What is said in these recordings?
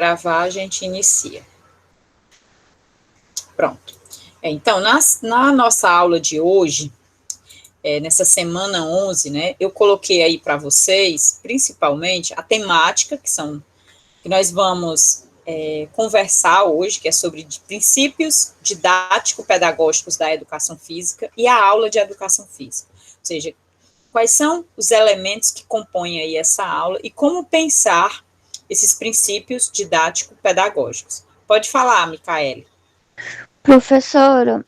gravar, a gente inicia. Pronto. Então, na nossa aula de hoje, nessa semana 11, né, eu coloquei aí para vocês, principalmente, a temática, que nós vamos conversar hoje, que é sobre princípios didático-pedagógicos da educação física e a aula de educação física. Ou seja, quais são os elementos que compõem aí essa aula e como pensar esses princípios didático-pedagógicos. Pode falar, Micaele. Professora,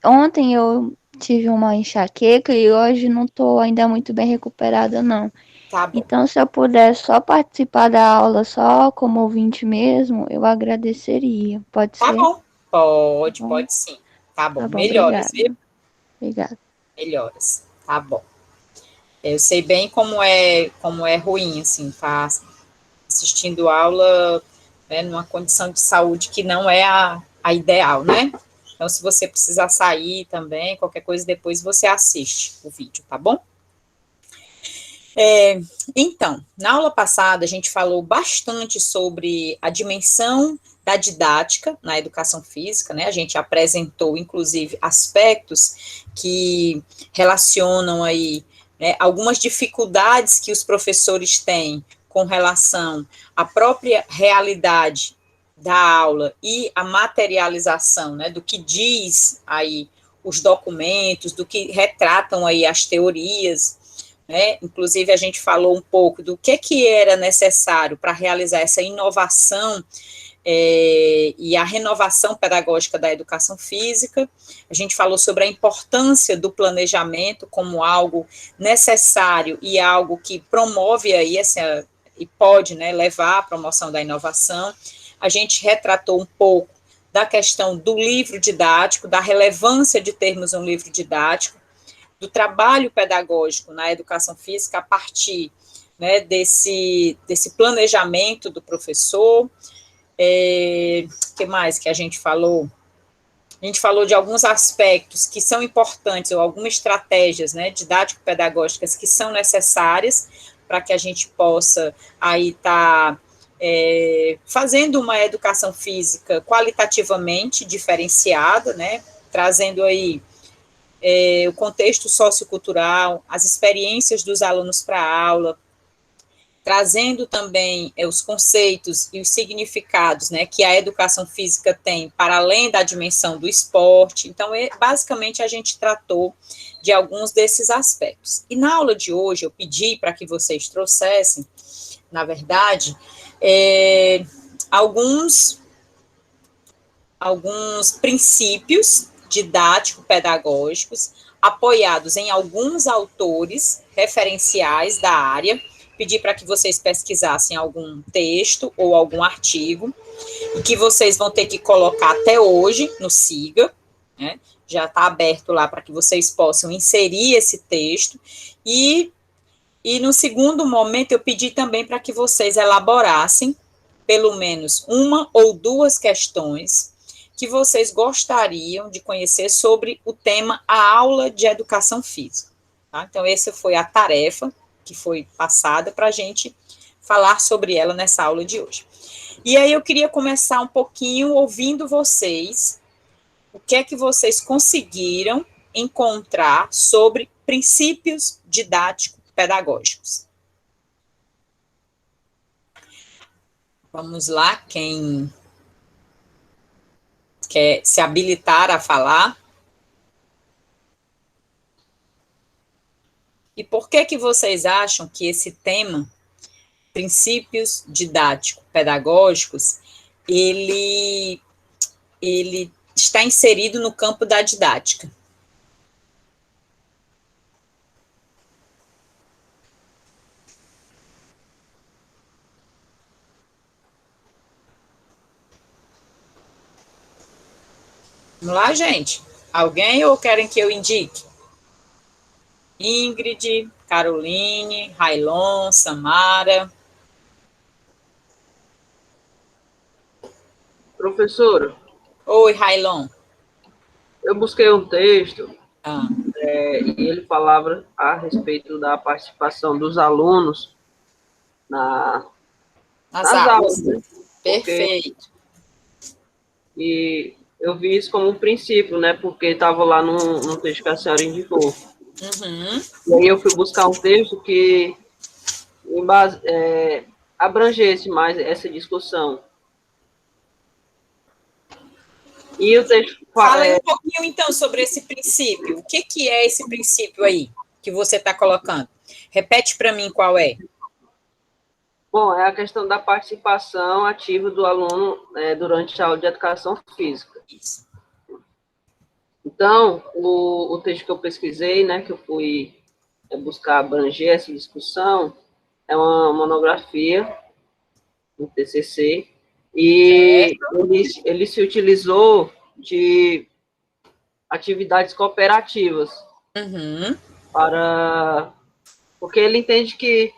ontem eu tive uma enxaqueca e hoje não estou ainda muito bem recuperada, não. Tá bom. Então, se eu puder só participar da aula, só como ouvinte mesmo, eu agradeceria. Pode Tá ser? bom. Pode, Tá bom? pode sim. Tá bom. Tá bom, Melhoras, viu? obrigada. Obrigada. Melhoras. Tá bom. Eu sei bem como é ruim, assim, tá assistindo aula, né, numa condição de saúde que não é a ideal, né? Então, se você precisar sair também, qualquer coisa, depois você assiste o vídeo, tá bom? Então, na aula passada, a gente falou bastante sobre a dimensão da didática na educação física, né? A gente apresentou, inclusive, aspectos que relacionam aí, né, algumas dificuldades que os professores têm com relação à própria realidade da aula e a materialização, né, do que diz aí os documentos, do que retratam aí as teorias, né? Inclusive, a gente falou um pouco do que era necessário para realizar essa inovação e a renovação pedagógica da educação física. A gente falou sobre a importância do planejamento como algo necessário e algo que promove aí e pode, né, levar à promoção da inovação. A gente retratou um pouco da questão do livro didático, da relevância de termos um livro didático, do trabalho pedagógico na educação física a partir, né, desse planejamento do professor. Que mais que a gente falou? A gente falou de alguns aspectos que são importantes, ou algumas estratégias, né, didático-pedagógicas que são necessárias para que a gente possa aí estar fazendo uma educação física qualitativamente diferenciada, né, trazendo aí o contexto sociocultural, as experiências dos alunos para a aula, trazendo também os conceitos e os significados, né, que a educação física tem para além da dimensão do esporte. Então, basicamente, a gente tratou de alguns desses aspectos. E na aula de hoje, eu pedi para que vocês trouxessem, na verdade, alguns princípios didático-pedagógicos, apoiados em alguns autores referenciais da área. Pedi para que vocês pesquisassem algum texto ou algum artigo, e que vocês vão ter que colocar até hoje no SIGA, né? Já está aberto lá para que vocês possam inserir esse texto, e no segundo momento eu pedi também para que vocês elaborassem pelo menos uma ou duas questões que vocês gostariam de conhecer sobre o tema a aula de educação física. Tá? Então, essa foi a tarefa que foi passada para a gente falar sobre ela nessa aula de hoje. E aí eu queria começar um pouquinho ouvindo vocês, o que é que vocês conseguiram encontrar sobre princípios didático-pedagógicos. Vamos lá, quem quer se habilitar a falar. E por que vocês acham que esse tema, princípios didático-pedagógicos, ele está inserido no campo da didática? Vamos lá, gente? Alguém ou querem que eu indique? Ingrid, Caroline, Railon, Samara. Professora. Oi, Railon. Eu busquei um texto Ah. E ele falava a respeito da participação dos alunos nas aulas, né? Perfeito. E eu vi isso como um princípio, né? Porque estava lá no texto que a senhora indicou. Uhum. E aí eu fui buscar um texto que abrangesse mais essa discussão. E o texto Fala aí um pouquinho, então, sobre esse princípio. O que é esse princípio aí que você está colocando? Repete para mim qual é. Bom, é a questão da participação ativa do aluno durante a aula de educação física. Isso. Então, o texto que eu pesquisei, né, que eu fui buscar abranger essa discussão, é uma monografia, um TCC, e ele se utilizou de atividades cooperativas Uhum. Porque ele entende que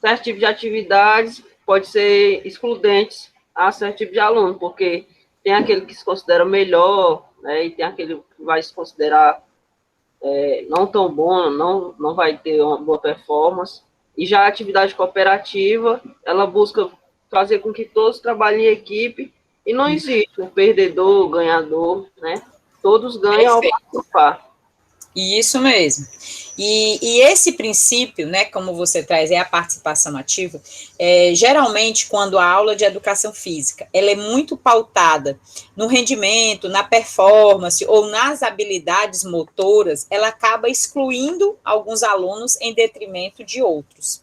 certo tipo de atividades pode ser excludentes a certo tipo de aluno, porque tem aquele que se considera melhor, né, e tem aquele que vai se considerar não tão bom, não vai ter uma boa performance. E já a atividade cooperativa, ela busca fazer com que todos trabalhem em equipe e não existe um perdedor, ganhador, né? Todos ganham ao participar. Isso mesmo. E esse princípio, né, como você traz, é a participação ativa, geralmente quando a aula de educação física, ela é muito pautada no rendimento, na performance ou nas habilidades motoras, ela acaba excluindo alguns alunos em detrimento de outros.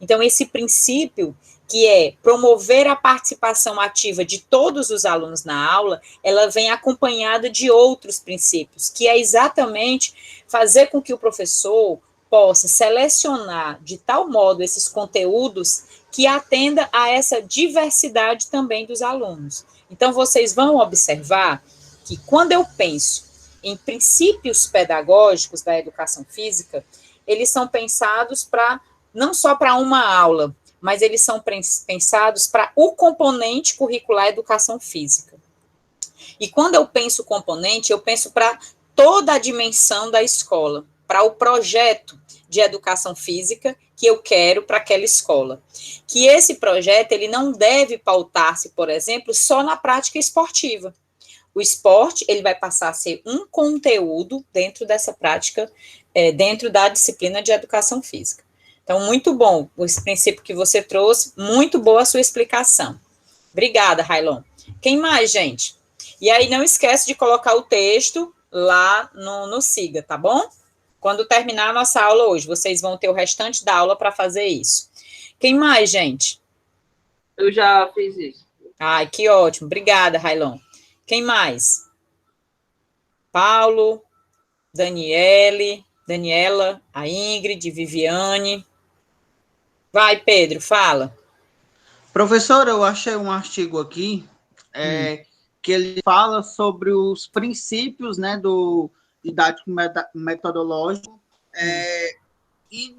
Então, esse princípio, que é promover a participação ativa de todos os alunos na aula, ela vem acompanhada de outros princípios, que é exatamente fazer com que o professor possa selecionar de tal modo esses conteúdos que atenda a essa diversidade também dos alunos. Então, vocês vão observar que quando eu penso em princípios pedagógicos da educação física, eles são pensados para não só para uma aula, mas eles são pensados para o componente curricular educação física. E quando eu penso componente, eu penso para toda a dimensão da escola, para o projeto de educação física que eu quero para aquela escola. Que esse projeto, ele não deve pautar-se, por exemplo, só na prática esportiva. O esporte, ele vai passar a ser um conteúdo dentro dessa prática, dentro da disciplina de educação física. Então, muito bom esse princípio que você trouxe, muito boa a sua explicação. Obrigada, Railon. Quem mais, gente? E aí, não esquece de colocar o texto lá no Siga, tá bom? Quando terminar a nossa aula hoje, vocês vão ter o restante da aula para fazer isso. Quem mais, gente? Eu já fiz isso. Ai, que ótimo. Obrigada, Railon. Quem mais? Paulo, Daniela, a Ingrid, Viviane. Vai, Pedro, fala. Professora, eu achei um artigo aqui que ele fala sobre os princípios, né, do didático metodológico e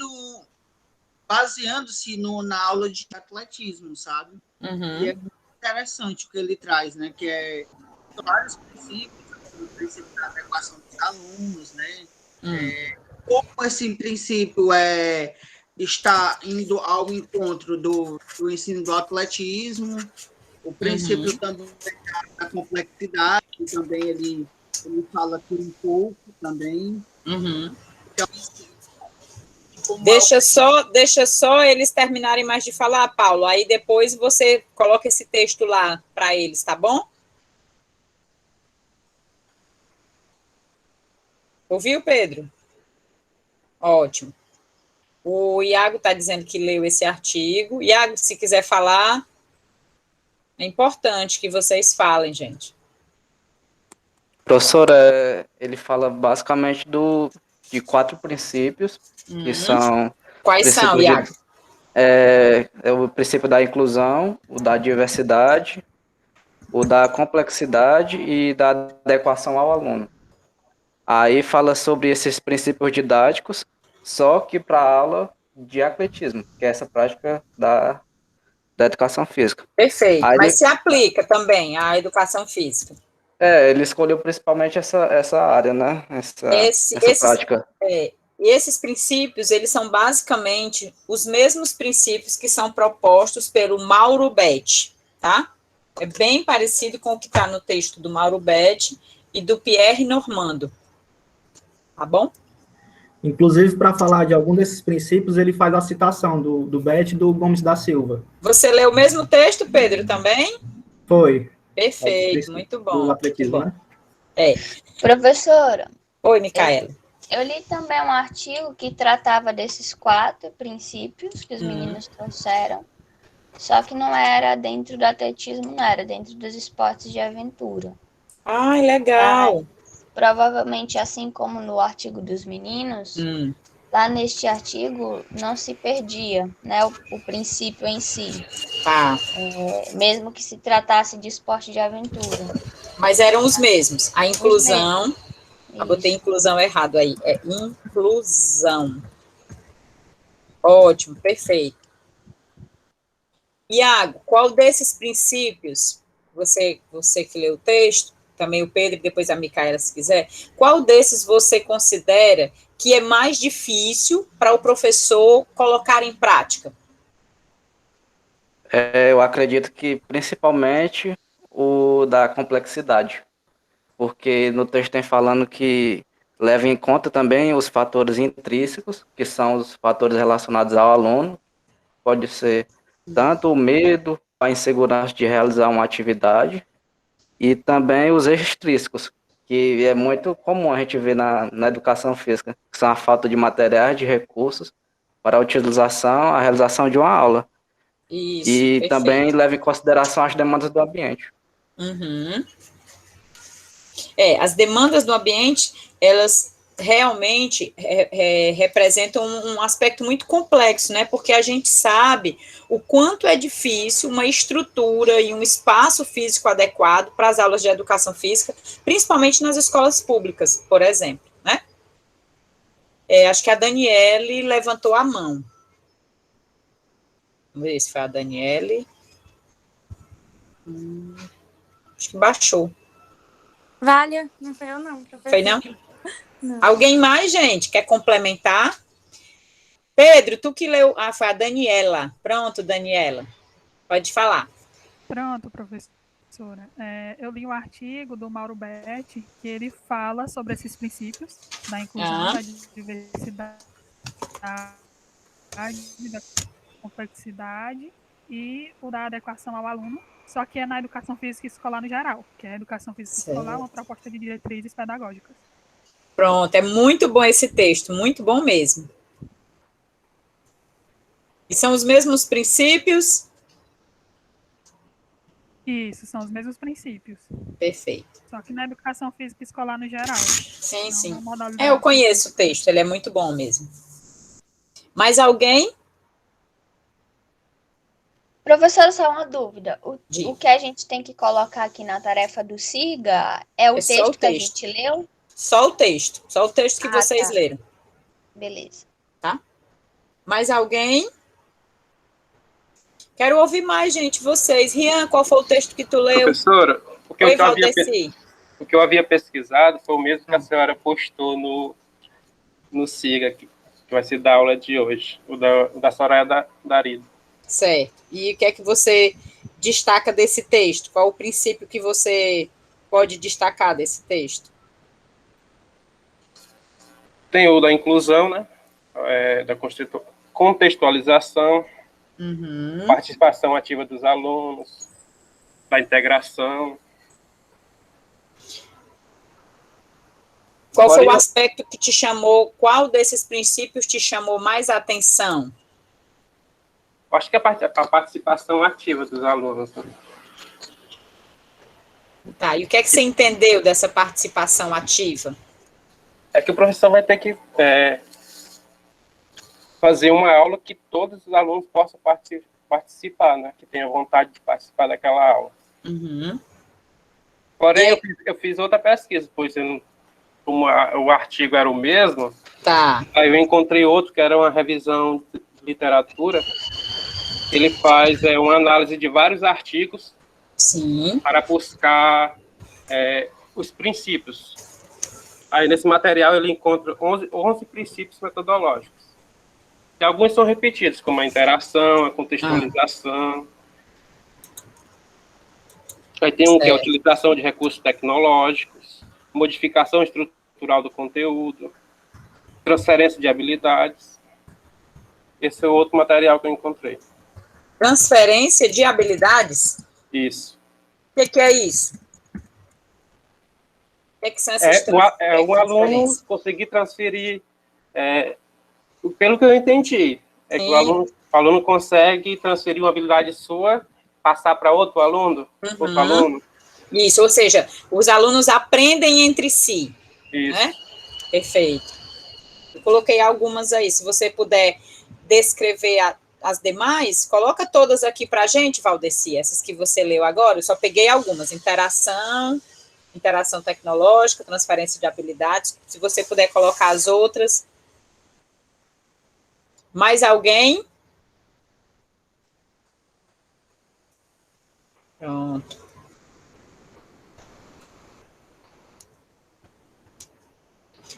baseando-se na aula de atletismo, sabe? Uhum. E é muito interessante o que ele traz, né, que é vários princípios, o princípio da adequação dos alunos, né? Como esse princípio está indo ao encontro do ensino do atletismo, o princípio também da complexidade, também ele fala aqui um pouco também. Então, deixa só eles terminarem mais de falar, Paulo, aí depois você coloca esse texto lá para eles, tá bom? Ouviu, Pedro? Ótimo. O Iago está dizendo que leu esse artigo. Iago, se quiser falar, é importante que vocês falem, gente. Professor, ele fala basicamente de 4 princípios, que são... Quais são, Iago? É o princípio da inclusão, o da diversidade, o da complexidade e da adequação ao aluno. Aí fala sobre esses princípios didáticos, só que para a aula de atletismo, que é essa prática da educação física. Perfeito, aí mas se aplica também à educação física. Ele escolheu principalmente essa área, né? Essa prática. E esses princípios, eles são basicamente os mesmos princípios que são propostos pelo Mauro Betti, tá? É bem parecido com o que está no texto do Mauro Betti e do Pierre Normando. Tá bom? Inclusive, para falar de algum desses princípios, ele faz a citação do Betti e do Gomes da Silva. Você leu o mesmo texto, Pedro, também? Foi. Perfeito, muito bom. Do atletismo, muito bom. né? É. Professora, Oi, Micaela. eu li também um artigo que tratava desses 4 princípios que os meninos trouxeram, só que não era dentro do atletismo, não era dentro dos esportes de aventura. Ai, legal. Provavelmente, assim como no artigo dos meninos, lá neste artigo não se perdia, né, o princípio em si, Tá. mesmo que se tratasse de esporte de aventura. Mas eram os mesmos. A inclusão. Eu botei Isso. inclusão errado aí. É inclusão. Ótimo, perfeito. Iago, qual desses princípios, você que leu o texto, também o Pedro, e depois a Micaela, se quiser, qual desses você considera que é mais difícil para o professor colocar em prática? Eu acredito que principalmente o da complexidade, porque no texto tem falando que leva em conta também os fatores intrínsecos, que são os fatores relacionados ao aluno, pode ser tanto o medo, a insegurança de realizar uma atividade, e também os extrínsecos, que é muito comum a gente ver na educação física, que são a falta de materiais, de recursos para a utilização, a realização de uma aula. Isso, E perfeito. também leva em consideração as demandas do ambiente. As demandas do ambiente, elas realmente representam um aspecto muito complexo, né? Porque a gente sabe o quanto é difícil uma estrutura e um espaço físico adequado para as aulas de educação física, principalmente nas escolas públicas, por exemplo, né? Acho que a Daniele levantou a mão. Vamos ver se foi a Daniele. Acho que baixou. Vale, não foi eu não, professor. Foi não? Não. Alguém mais, gente, quer complementar? Pedro, tu que leu... Ah, foi a Daniela. Pronto, Daniela. Pode falar. Pronto, professora. Eu li um artigo do Mauro Betti que ele fala sobre esses princípios da inclusão, da diversidade, da complexidade e o da adequação ao aluno, só que é na educação física escolar no geral, que é a educação física escolar, uma proposta de diretrizes pedagógicas. Pronto, é muito bom esse texto, muito bom mesmo. E são os mesmos princípios? Isso, são os mesmos princípios. Perfeito. Só que na educação física escolar no geral. Sim, sim. Eu conheço o texto, ele é muito bom mesmo. Mais alguém? Professora, só uma dúvida. O que a gente tem que colocar aqui na tarefa do SIGA é o texto que a gente leu? Só o texto que vocês leram. Beleza. Tá? Mais alguém? Quero ouvir mais, gente, vocês. Rian, qual foi o texto que tu leu? Professora, o que eu havia pesquisado foi o mesmo que a senhora postou no SIGA, que vai ser da aula de hoje, o da Soraya Darido. Certo. E o que é que você destaca desse texto? Qual o princípio que você pode destacar desse texto? Tem o da inclusão, né? Da contextualização, participação ativa dos alunos, da integração. Qual foi o aspecto que te chamou, qual desses princípios te chamou mais a atenção? Acho que a participação ativa dos alunos. Tá, e o que é que você entendeu dessa participação ativa? É que o professor vai ter que fazer uma aula que todos os alunos possam participar, né? Que tenham vontade de participar daquela aula. Porém, eu fiz outra pesquisa, pois como o artigo era o mesmo, aí eu encontrei outro que era uma revisão de literatura. Ele faz uma análise de vários artigos para buscar os princípios. Aí, nesse material, ele encontra 11 princípios metodológicos. E alguns são repetidos, como a interação, a contextualização. Aí tem que é a utilização de recursos tecnológicos, modificação estrutural do conteúdo, transferência de habilidades. Esse é o outro material que eu encontrei. Transferência de habilidades? Isso. O que é isso? O que são essas o aluno conseguir transferir, pelo que eu entendi, que o aluno consegue transferir uma habilidade sua, passar para outro aluno, Isso, ou seja, os alunos aprendem entre si. Isso. Né? Perfeito. Eu coloquei algumas aí, se você puder descrever as demais, coloca todas aqui para a gente, Valdeci, essas que você leu agora, eu só peguei algumas, interação tecnológica, transferência de habilidades, se você puder colocar as outras. Mais alguém? Pronto.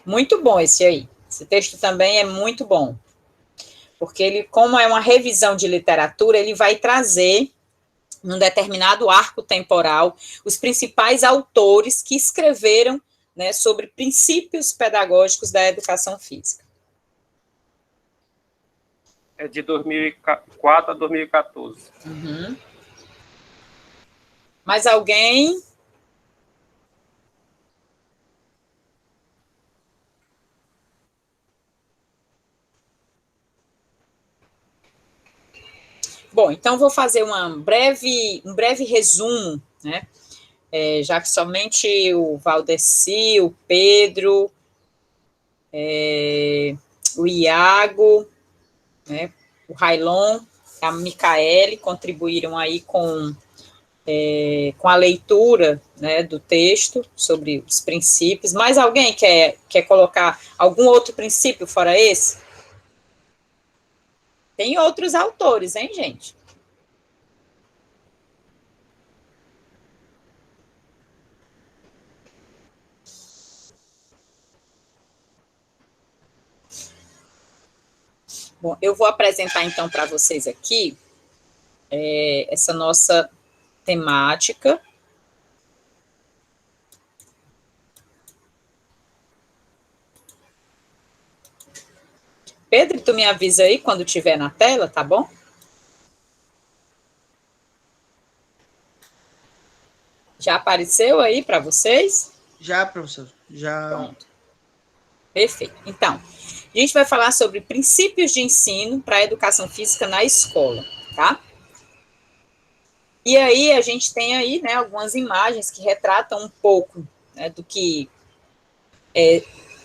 Muito bom esse aí. Esse texto também é muito bom. Porque ele, como é uma revisão de literatura, ele vai trazer, num determinado arco temporal, os principais autores que escreveram, né, sobre princípios pedagógicos da educação física. É de 2004 a 2014. Mais alguém? Bom, então vou fazer um breve resumo, né? Já que somente o Valdeci, o Pedro, o Iago, né, o Railon, a Micaele contribuíram aí com a leitura, né, do texto sobre os princípios. Mais alguém quer colocar algum outro princípio fora esse? Tem outros autores, hein, gente? Bom, eu vou apresentar, então, para vocês aqui essa nossa temática. Pedro, tu me avisa aí quando estiver na tela, tá bom? Já apareceu aí para vocês? Já, professor. Já. Pronto. Perfeito. Então, a gente vai falar sobre princípios de ensino para a educação física na escola, tá? E aí, a gente tem aí, né, algumas imagens que retratam um pouco, né, do que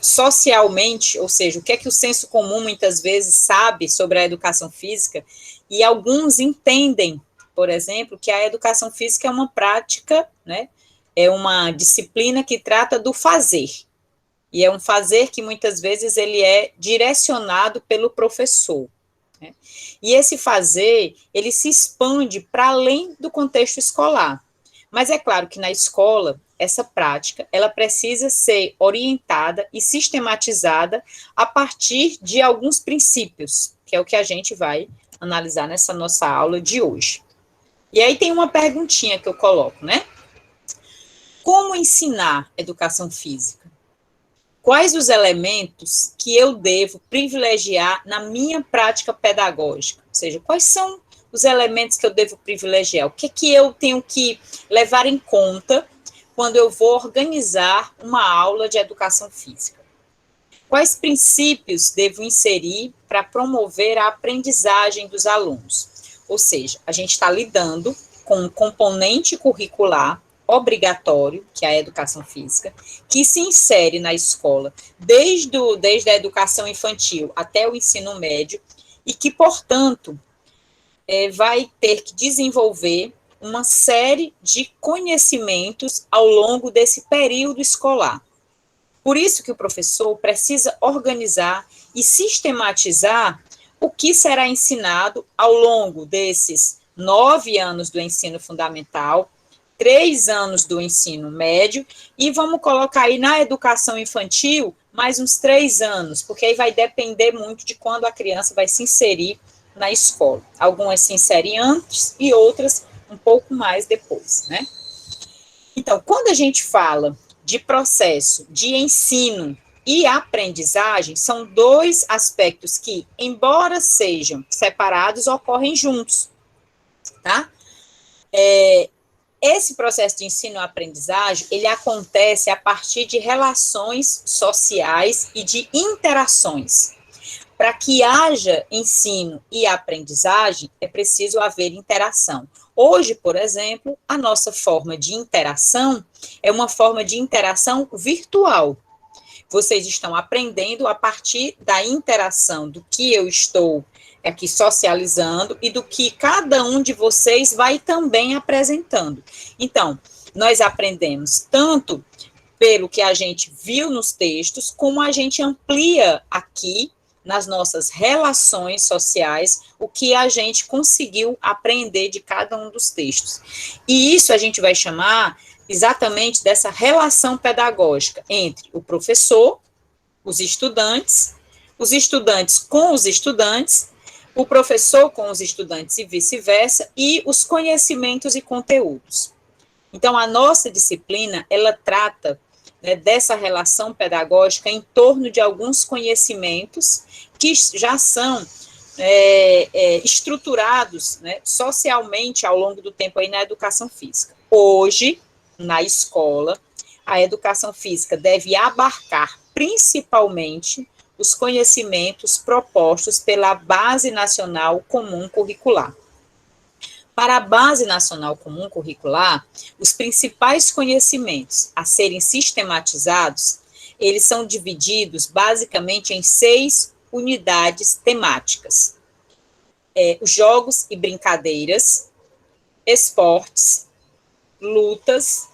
socialmente, ou seja, o que é que o senso comum muitas vezes sabe sobre a educação física, e alguns entendem, por exemplo, que a educação física é uma prática, né, é uma disciplina que trata do fazer, e é um fazer que muitas vezes ele é direcionado pelo professor, né? E esse fazer, ele se expande para além do contexto escolar, mas é claro que na escola, essa prática, ela precisa ser orientada e sistematizada a partir de alguns princípios, que é o que a gente vai analisar nessa nossa aula de hoje. E aí tem uma perguntinha que eu coloco, né? Como ensinar educação física? Quais os elementos que eu devo privilegiar na minha prática pedagógica? Ou seja, quais são os elementos que eu devo privilegiar? O que eu tenho que levar em conta quando eu vou organizar uma aula de educação física? Quais princípios devo inserir para promover a aprendizagem dos alunos? Ou seja, a gente está lidando com um componente curricular obrigatório, que é a educação física, que se insere na escola desde a educação infantil até o ensino médio, e que, portanto, vai ter que desenvolver uma série de conhecimentos ao longo desse período escolar. Por isso que o professor precisa organizar e sistematizar o que será ensinado ao longo desses 9 anos do ensino fundamental, 3 anos do ensino médio, e vamos colocar aí na educação infantil mais uns 3 anos, porque aí vai depender muito de quando a criança vai se inserir na escola. Algumas se inserem antes e outras um pouco mais depois, né? Então, quando a gente fala de processo de ensino e aprendizagem, são dois aspectos que, embora sejam separados, ocorrem juntos, tá? Esse processo de ensino e aprendizagem, ele acontece a partir de relações sociais e de interações. Para que haja ensino e aprendizagem, é preciso haver interação. Hoje, por exemplo, a nossa forma de interação é uma forma de interação virtual. Vocês estão aprendendo a partir da interação do que eu estou aqui socializando e do que cada um de vocês vai também apresentando. Então, nós aprendemos tanto pelo que a gente viu nos textos, como a gente amplia aqui nas nossas relações sociais, o que a gente conseguiu aprender de cada um dos textos. E isso a gente vai chamar exatamente dessa relação pedagógica entre o professor, os estudantes com os estudantes, o professor com os estudantes e vice-versa, e os conhecimentos e conteúdos. Então, a nossa disciplina, ela trata, né, dessa relação pedagógica em torno de alguns conhecimentos que já são estruturados, né, socialmente ao longo do tempo aí na educação física. Hoje, na escola, a educação física deve abarcar principalmente os conhecimentos propostos pela Base Nacional Comum Curricular. Para a Base Nacional Comum Curricular, os principais conhecimentos a serem sistematizados, eles são divididos basicamente em 6 unidades temáticas. Os jogos e brincadeiras, esportes, lutas,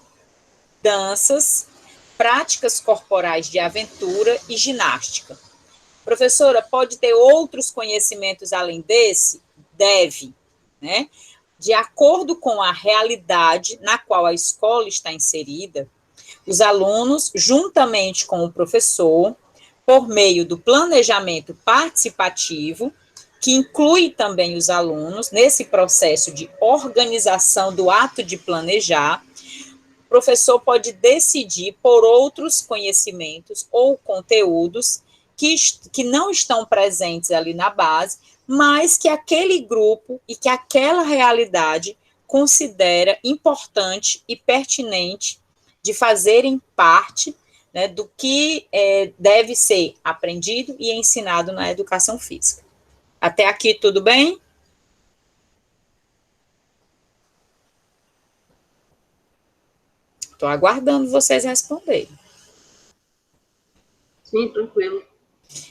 danças, práticas corporais de aventura e ginástica. Professora, pode ter outros conhecimentos além desse? Deve, né? De acordo com a realidade na qual a escola está inserida, os alunos, juntamente com o professor, por meio do planejamento participativo, que inclui também os alunos nesse processo de organização do ato de planejar, o professor pode decidir por outros conhecimentos ou conteúdos que não estão presentes ali na base, mas que aquele grupo e que aquela realidade considera importante e pertinente de fazerem parte, né, do que deve ser aprendido e ensinado na educação física. Até aqui, tudo bem? Estou aguardando vocês responderem. Sim, tranquilo.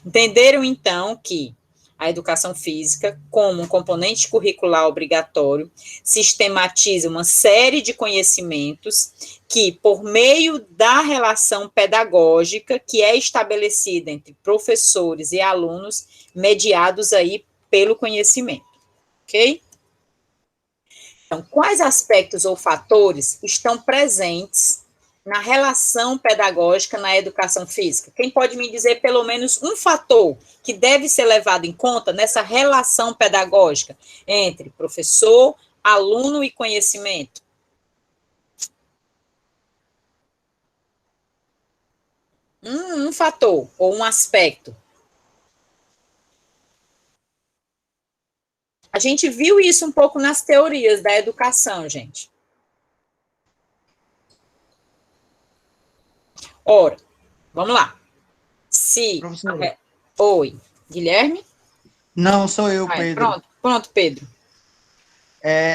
Entenderam, então, que a educação física, como um componente curricular obrigatório, sistematiza uma série de conhecimentos que, por meio da relação pedagógica que é estabelecida entre professores e alunos, mediados aí pelo conhecimento, ok? Então, quais aspectos ou fatores estão presentes na relação pedagógica na educação física? Quem pode me dizer pelo menos um fator que deve ser levado em conta nessa relação pedagógica entre professor, aluno e conhecimento? Um fator ou um aspecto. A gente viu isso um pouco nas teorias da educação, gente. Ora, vamos lá. Oi, Guilherme? Não, sou eu, Pedro. Pronto, Pedro.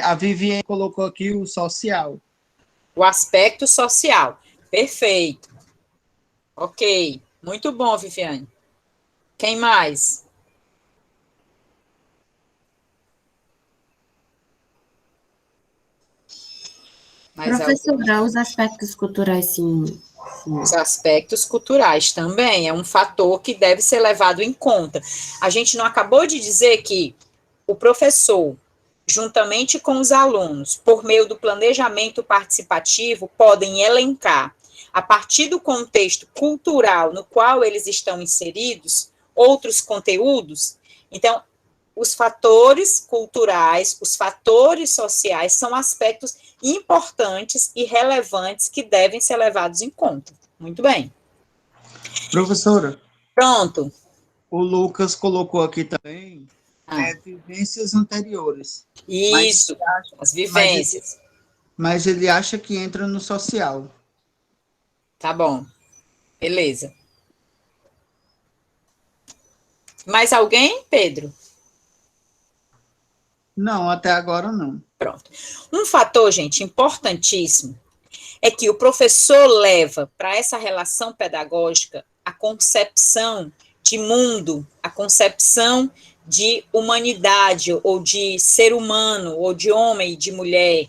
A Viviane colocou aqui o social. O aspecto social. Perfeito. Ok. Muito bom, Viviane. Quem mais? Professora, os aspectos culturais, sim. Os aspectos culturais também é um fator que deve ser levado em conta. A gente não acabou de dizer que o professor, juntamente com os alunos, por meio do planejamento participativo, podem elencar, a partir do contexto cultural no qual eles estão inseridos, outros conteúdos? Então, os fatores culturais, os fatores sociais são aspectos importantes e relevantes que devem ser levados em conta. Muito bem. Professora. Pronto. O Lucas colocou aqui também vivências anteriores. Isso, as vivências. Mas ele acha que entra no social. Tá bom. Beleza. Mais alguém, Pedro? Não, até agora não. Pronto. Um fator, gente, importantíssimo é que o professor leva para essa relação pedagógica a concepção de mundo, a concepção de humanidade, ou de ser humano, ou de homem e de mulher.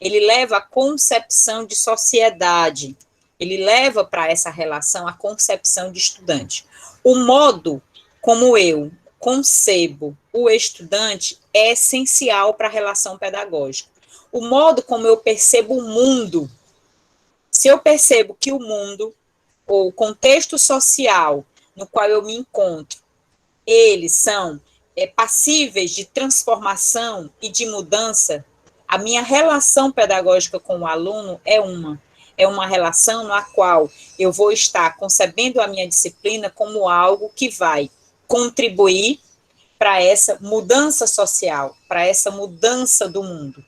Ele leva a concepção de sociedade, ele leva para essa relação a concepção de estudante. O modo como eu concebo o estudante é essencial para a relação pedagógica. O modo como eu percebo o mundo, se eu percebo que o mundo, ou o contexto social no qual eu me encontro, eles são passíveis de transformação e de mudança, a minha relação pedagógica com o aluno é uma relação na qual eu vou estar concebendo a minha disciplina como algo que vai contribuir para essa mudança social, para essa mudança do mundo.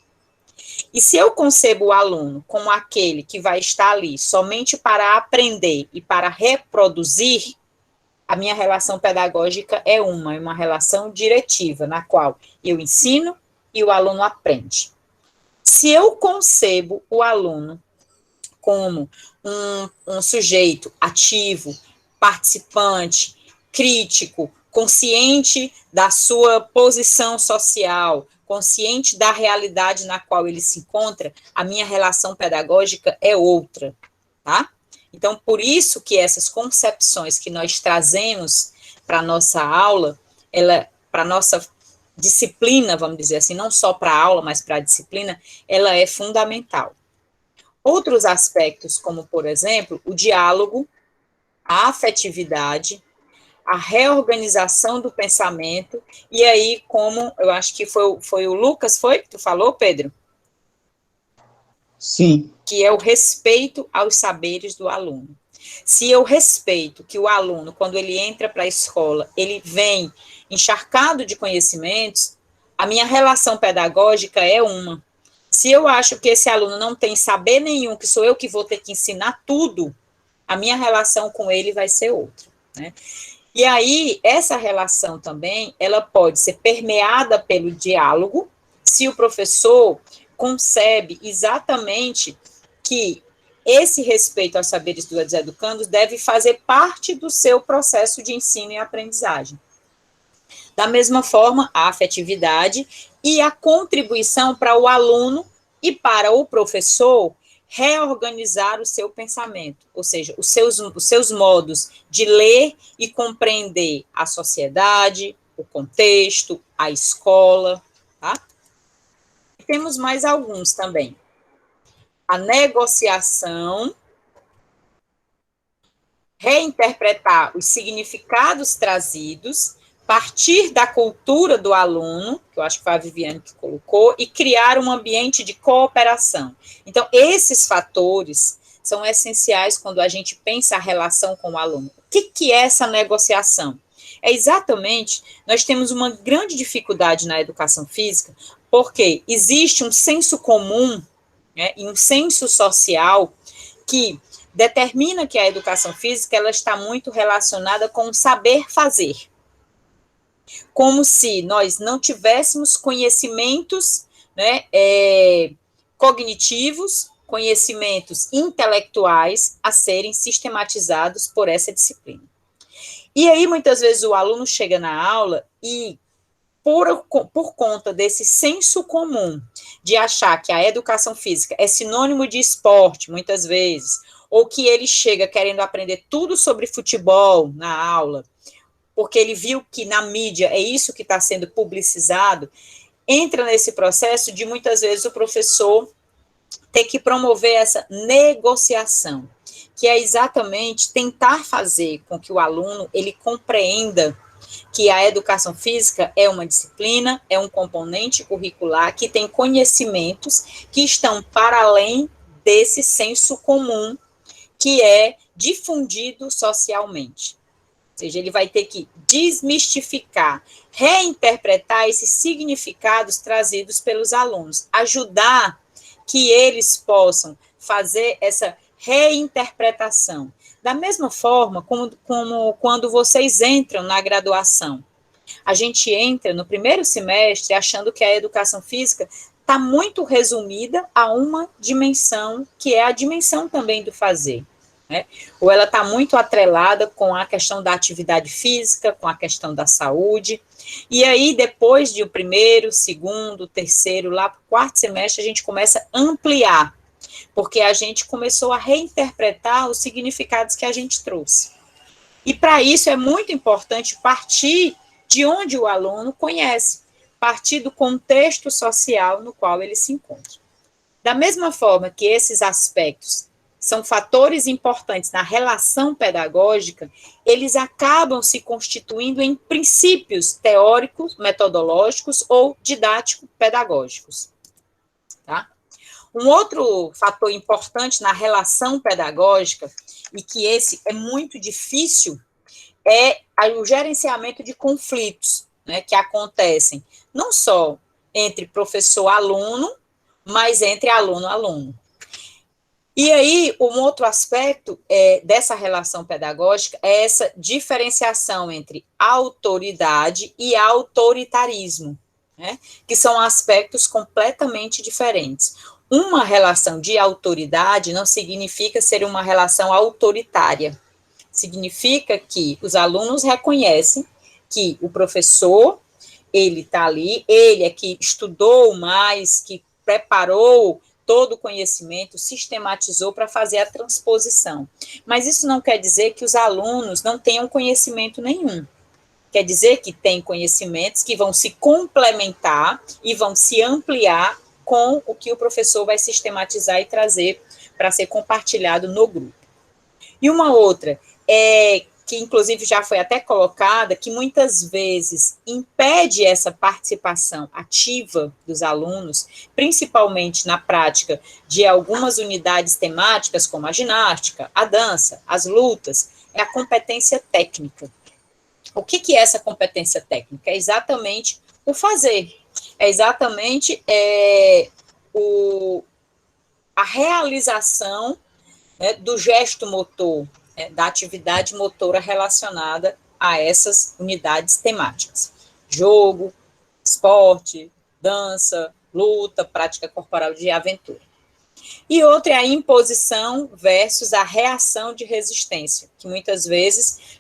E se eu concebo o aluno como aquele que vai estar ali somente para aprender e para reproduzir, a minha relação pedagógica é uma relação diretiva, na qual eu ensino e o aluno aprende. Se eu concebo o aluno como um sujeito ativo, participante, crítico, consciente da sua posição social, consciente da realidade na qual ele se encontra, a minha relação pedagógica é outra, tá? Então, por isso que essas concepções que nós trazemos para a nossa aula, para a nossa disciplina, vamos dizer assim, não só para a aula, mas para a disciplina, ela é fundamental. Outros aspectos, como, por exemplo, o diálogo, a afetividade, a reorganização do pensamento, e aí, como eu acho que foi o Lucas, tu falou, Pedro? Sim. Que é o respeito aos saberes do aluno. Se eu respeito que o aluno, quando ele entra para a escola, ele vem encharcado de conhecimentos, a minha relação pedagógica é uma. Se eu acho que esse aluno não tem saber nenhum, que sou eu que vou ter que ensinar tudo, a minha relação com ele vai ser outra, né? E aí, essa relação também, ela pode ser permeada pelo diálogo, se o professor concebe exatamente que esse respeito aos saberes dos educandos deve fazer parte do seu processo de ensino e aprendizagem. Da mesma forma, a afetividade e a contribuição para o aluno e para o professor reorganizar o seu pensamento, ou seja, os seus modos de ler e compreender a sociedade, o contexto, a escola, tá? E temos mais alguns também. A negociação, reinterpretar os significados trazidos, partir da cultura do aluno, que eu acho que foi a Viviane que colocou, e criar um ambiente de cooperação. Então, esses fatores são essenciais quando a gente pensa a relação com o aluno. O que é essa negociação? É exatamente, nós temos uma grande dificuldade na educação física, porque existe um senso comum, né, e um senso social que determina que a educação física ela está muito relacionada com o saber fazer. Como se nós não tivéssemos conhecimentos, né, cognitivos, conhecimentos intelectuais a serem sistematizados por essa disciplina. E aí, muitas vezes, o aluno chega na aula e, por conta desse senso comum de achar que a educação física é sinônimo de esporte, muitas vezes, ou que ele chega querendo aprender tudo sobre futebol na aula, porque ele viu que na mídia é isso que está sendo publicizado, entra nesse processo de, muitas vezes, o professor ter que promover essa negociação, que é exatamente tentar fazer com que o aluno, ele compreenda que a educação física é uma disciplina, é um componente curricular que tem conhecimentos que estão para além desse senso comum que é difundido socialmente. Ou seja, ele vai ter que desmistificar, reinterpretar esses significados trazidos pelos alunos, ajudar que eles possam fazer essa reinterpretação. Da mesma forma como quando vocês entram na graduação. A gente entra no primeiro semestre achando que a educação física está muito resumida a uma dimensão, que é a dimensão também do fazer. Né? Ou ela está muito atrelada com a questão da atividade física, com a questão da saúde. E aí, depois de o primeiro, segundo, terceiro, lá para o quarto semestre, a gente começa a ampliar, porque a gente começou a reinterpretar os significados que a gente trouxe. E para isso é muito importante partir de onde o aluno conhece, partir do contexto social no qual ele se encontra. Da mesma forma que esses aspectos são fatores importantes na relação pedagógica, eles acabam se constituindo em princípios teóricos, metodológicos ou didático-pedagógicos. Tá? Um outro fator importante na relação pedagógica, e que esse é muito difícil, é o gerenciamento de conflitos, né, que acontecem não só entre professor-aluno, mas entre aluno-aluno. E aí, um outro aspecto dessa relação pedagógica é essa diferenciação entre autoridade e autoritarismo, né, que são aspectos completamente diferentes. Uma relação de autoridade não significa ser uma relação autoritária. Significa que os alunos reconhecem que o professor, ele está ali, ele é que estudou mais, que preparou todo o conhecimento, sistematizou para fazer a transposição. Mas isso não quer dizer que os alunos não tenham conhecimento nenhum. Quer dizer que tem conhecimentos que vão se complementar e vão se ampliar com o que o professor vai sistematizar e trazer para ser compartilhado no grupo. E uma outra, que inclusive já foi até colocada, que muitas vezes impede essa participação ativa dos alunos, principalmente na prática de algumas unidades temáticas, como a ginástica, a dança, as lutas, é a competência técnica. O que é essa competência técnica? É exatamente o fazer, é exatamente a realização, né, do gesto motor, da atividade motora relacionada a essas unidades temáticas. Jogo, esporte, dança, luta, prática corporal de aventura. E outra é a imposição versus a reação de resistência, que muitas vezes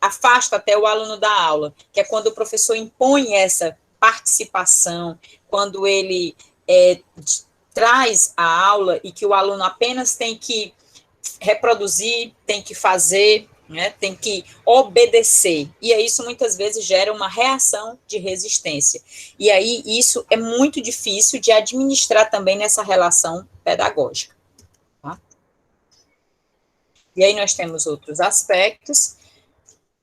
afasta até o aluno da aula, que é quando o professor impõe essa participação, quando ele traz a aula e que o aluno apenas tem que reproduzir, tem que fazer, né, tem que obedecer. E aí isso muitas vezes gera uma reação de resistência. E aí isso é muito difícil de administrar também nessa relação pedagógica. Tá? E aí nós temos outros aspectos.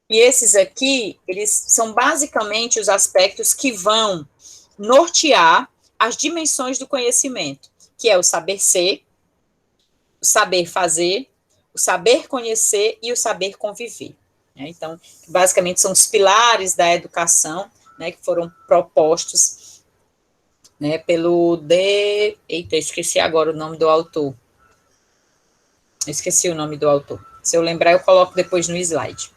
E esses aqui, eles são basicamente os aspectos que vão nortear as dimensões do conhecimento, que é o saber ser, o saber fazer, o saber conhecer e o saber conviver. Né? Então, basicamente, são os pilares da educação, né, que foram propostos, né, pelo Eita, esqueci agora o nome do autor. Esqueci o nome do autor. Se eu lembrar, eu coloco depois no slide.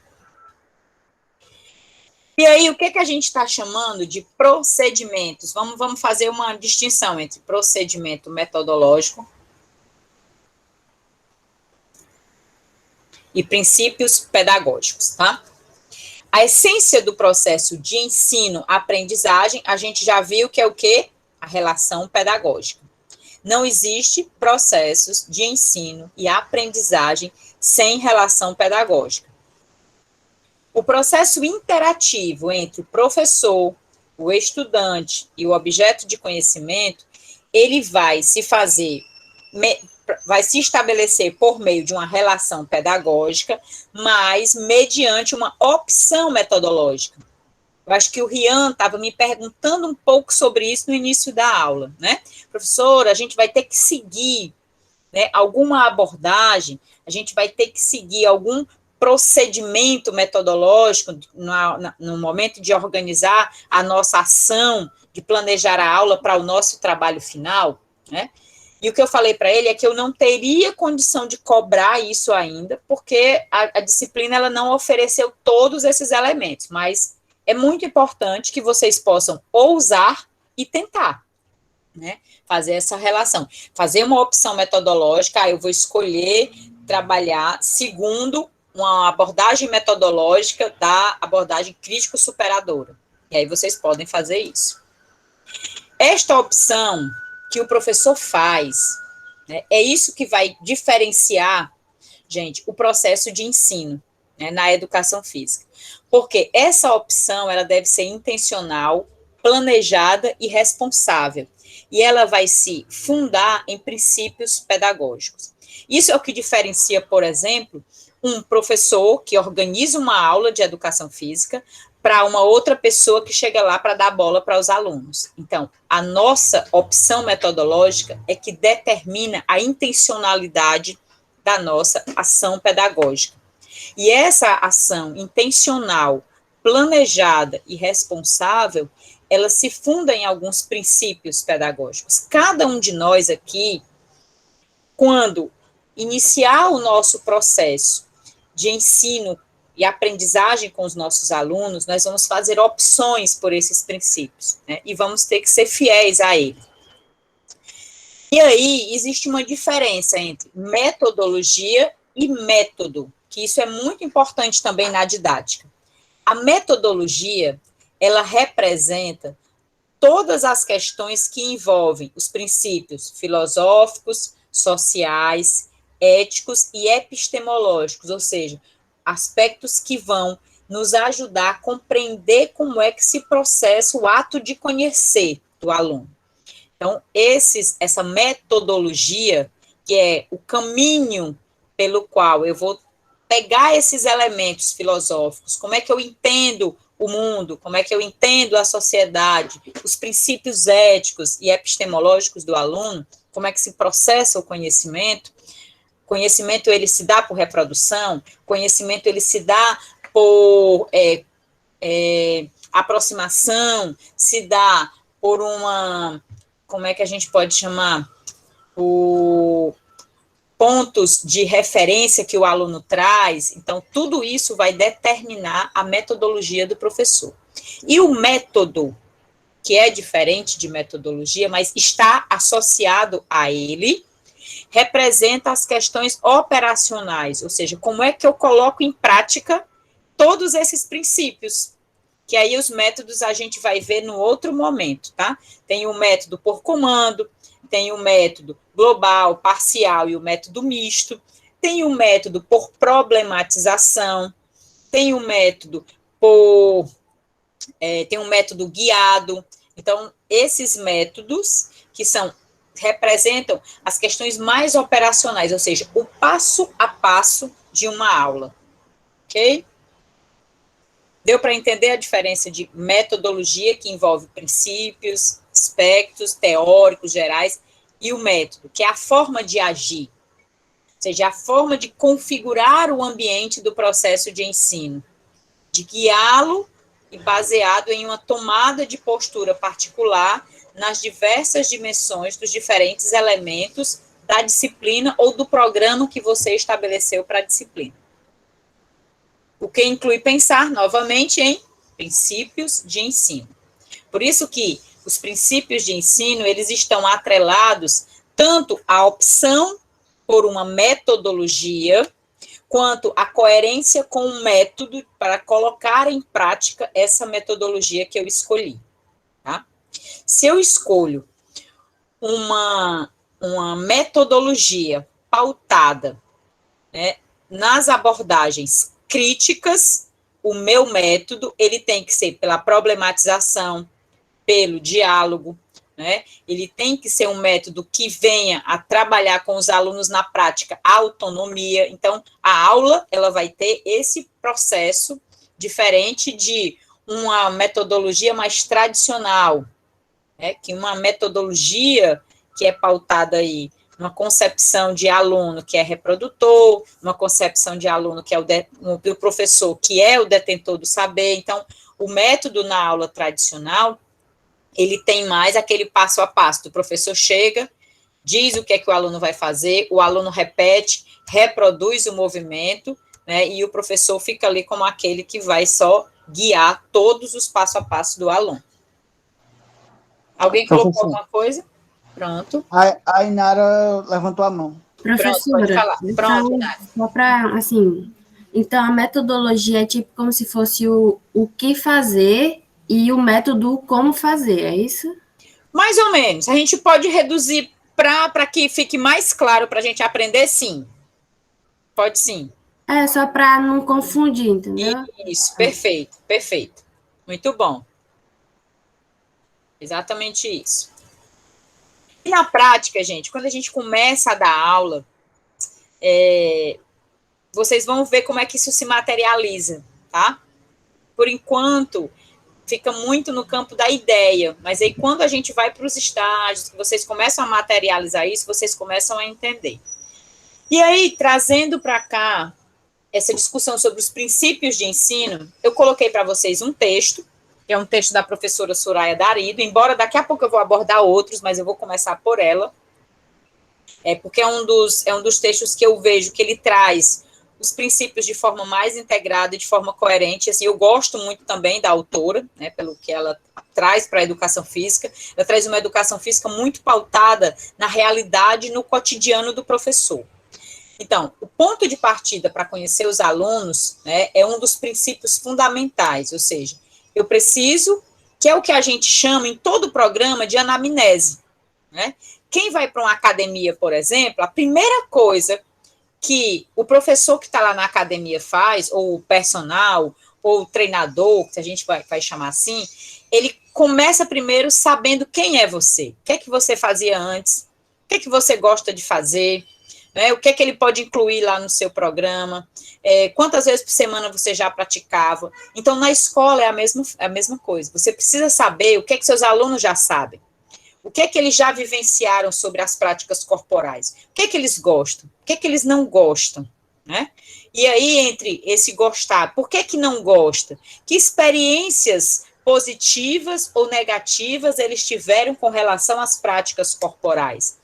E aí, o que a gente está chamando de procedimentos? Vamos fazer uma distinção entre procedimento metodológico e princípios pedagógicos, tá? A essência do processo de ensino-aprendizagem, a gente já viu que é o quê? A relação pedagógica. Não existe processos de ensino e aprendizagem sem relação pedagógica. O processo interativo entre o professor, o estudante e o objeto de conhecimento, ele vai se fazer vai se estabelecer por meio de uma relação pedagógica, mas mediante uma opção metodológica. Eu acho que o Rian estava me perguntando um pouco sobre isso no início da aula, né? Professora, a gente vai ter que seguir, né, alguma abordagem, a gente vai ter que seguir algum procedimento metodológico no momento de organizar a nossa ação, de planejar a aula para o nosso trabalho final, né? E o que eu falei para ele é que eu não teria condição de cobrar isso ainda, porque a disciplina ela não ofereceu todos esses elementos, mas é muito importante que vocês possam ousar e tentar, né? Fazer essa relação, fazer uma opção metodológica, eu vou escolher trabalhar segundo uma abordagem metodológica da abordagem crítico-superadora. E aí vocês podem fazer isso. Esta opção que o professor faz, né, é isso que vai diferenciar, gente, o processo de ensino, né, na educação física. Porque essa opção, ela deve ser intencional, planejada e responsável. E ela vai se fundar em princípios pedagógicos. Isso é o que diferencia, por exemplo, um professor que organiza uma aula de educação física para uma outra pessoa que chega lá para dar bola para os alunos. Então, a nossa opção metodológica é que determina a intencionalidade da nossa ação pedagógica. E essa ação intencional, planejada e responsável, ela se funda em alguns princípios pedagógicos. Cada um de nós aqui, quando iniciar o nosso processo de ensino e aprendizagem com os nossos alunos, nós vamos fazer opções por esses princípios, né? E vamos ter que ser fiéis a ele. E aí, existe uma diferença entre metodologia e método, que isso é muito importante também na didática. A metodologia, ela representa todas as questões que envolvem os princípios filosóficos, sociais, éticos e epistemológicos, ou seja, aspectos que vão nos ajudar a compreender como é que se processa o ato de conhecer do aluno. Então, essa metodologia, que é o caminho pelo qual eu vou pegar esses elementos filosóficos, como é que eu entendo o mundo, como é que eu entendo a sociedade, os princípios éticos e epistemológicos do aluno, como é que se processa o conhecimento. Conhecimento, ele se dá por reprodução, conhecimento, ele se dá por aproximação, se dá por uma, como é que a gente pode chamar, por pontos de referência que o aluno traz. Então, tudo isso vai determinar a metodologia do professor. E o método, que é diferente de metodologia, mas está associado a ele, representa as questões operacionais, ou seja, como é que eu coloco em prática todos esses princípios, que aí os métodos a gente vai ver no outro momento, tá? Tem o método por comando, tem o método global, parcial e o método misto, tem o método por problematização, tem o método tem um método guiado. Então, esses métodos que representam as questões mais operacionais, ou seja, o passo a passo de uma aula, ok? Deu para entender a diferença de metodologia, que envolve princípios, aspectos teóricos gerais, e o método, que é a forma de agir, ou seja, a forma de configurar o ambiente do processo de ensino, de guiá-lo e baseado em uma tomada de postura particular nas diversas dimensões dos diferentes elementos da disciplina ou do programa que você estabeleceu para a disciplina. O que inclui pensar, novamente, em princípios de ensino. Por isso que os princípios de ensino, eles estão atrelados tanto à opção por uma metodologia, quanto à coerência com o método para colocar em prática essa metodologia que eu escolhi, tá? Se eu escolho uma metodologia pautada, né, nas abordagens críticas, o meu método, ele tem que ser pela problematização, pelo diálogo, né? Ele tem que ser um método que venha a trabalhar com os alunos na prática a autonomia. Então, a aula, ela vai ter esse processo diferente de uma metodologia mais tradicional, né? Que uma metodologia que é pautada aí uma concepção de aluno que é reprodutor, uma concepção de aluno que é o professor que é o detentor do saber. Então, o método na aula tradicional, ele tem mais aquele passo a passo. O professor chega, diz o que é que o aluno vai fazer, o aluno repete, reproduz o movimento, né, e o professor fica ali como aquele que vai só guiar todos os passo a passo do aluno. Alguém colocou alguma coisa? Pronto. A Inara levantou a mão. Professora, Pronto, só para, assim, então a metodologia é tipo como se fosse o que fazer e o método como fazer, é isso? Mais ou menos. A gente pode reduzir para que fique mais claro para a gente aprender, sim. Pode sim. É, só para não confundir, entendeu? Isso, perfeito, perfeito. Muito bom. Exatamente isso. E na prática, gente, quando a gente começa a dar aula, vocês vão ver como é que isso se materializa, tá? Por enquanto, fica muito no campo da ideia, mas aí quando a gente vai para os estágios, que vocês começam a materializar isso, vocês começam a entender. E aí, trazendo para cá essa discussão sobre os princípios de ensino, eu coloquei para vocês um texto, que é um texto da professora Soraya Darido, embora daqui a pouco eu vou abordar outros, mas eu vou começar por ela, porque é um dos textos que eu vejo que ele traz os princípios de forma mais integrada e de forma coerente. Assim, eu gosto muito também da autora, né, pelo que ela traz para a educação física. Ela traz uma educação física muito pautada na realidade, no cotidiano do professor. Então, o ponto de partida para conhecer os alunos, né, é um dos princípios fundamentais, ou seja, eu preciso, que é o que a gente chama em todo o programa de anamnese, né? Quem vai para uma academia, por exemplo, a primeira coisa que o professor que está lá na academia faz, ou o personal, ou o treinador, que a gente vai chamar assim, ele começa primeiro sabendo quem é você, o que é que você fazia antes, o que é que você gosta de fazer, né, o que é que ele pode incluir lá no seu programa, quantas vezes por semana você já praticava. Então, na escola é a mesma coisa. Você precisa saber o que é que seus alunos já sabem, o que é que eles já vivenciaram sobre as práticas corporais, o que é que eles gostam, o que é que eles não gostam, né? E aí, entre esse gostar, por que que não gosta? Que experiências positivas ou negativas eles tiveram com relação às práticas corporais.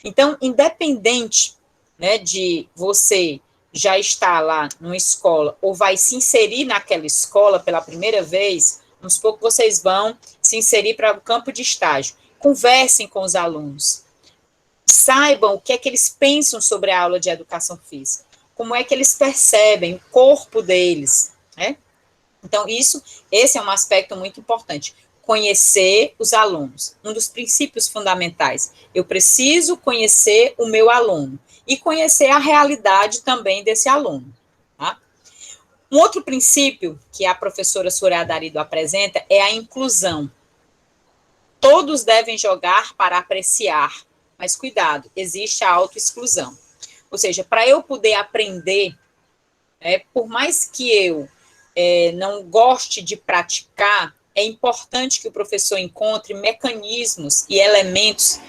Então, independente, né, de você já estar lá numa escola ou vai se inserir naquela escola pela primeira vez, vamos supor que vocês vão se inserir para o campo de estágio. Conversem com os alunos. Saibam o que é que eles pensam sobre a aula de educação física. Como é que eles percebem o corpo deles, né? Então, esse é um aspecto muito importante. Conhecer os alunos. Um dos princípios fundamentais. Eu preciso conhecer o meu aluno. E conhecer a realidade também desse aluno. Tá? Um outro princípio que a professora Soraya Darido apresenta é a inclusão. Todos devem jogar para apreciar, mas cuidado, existe a autoexclusão. Ou seja, para eu poder aprender, por mais que eu não goste de praticar, é importante que o professor encontre mecanismos e elementos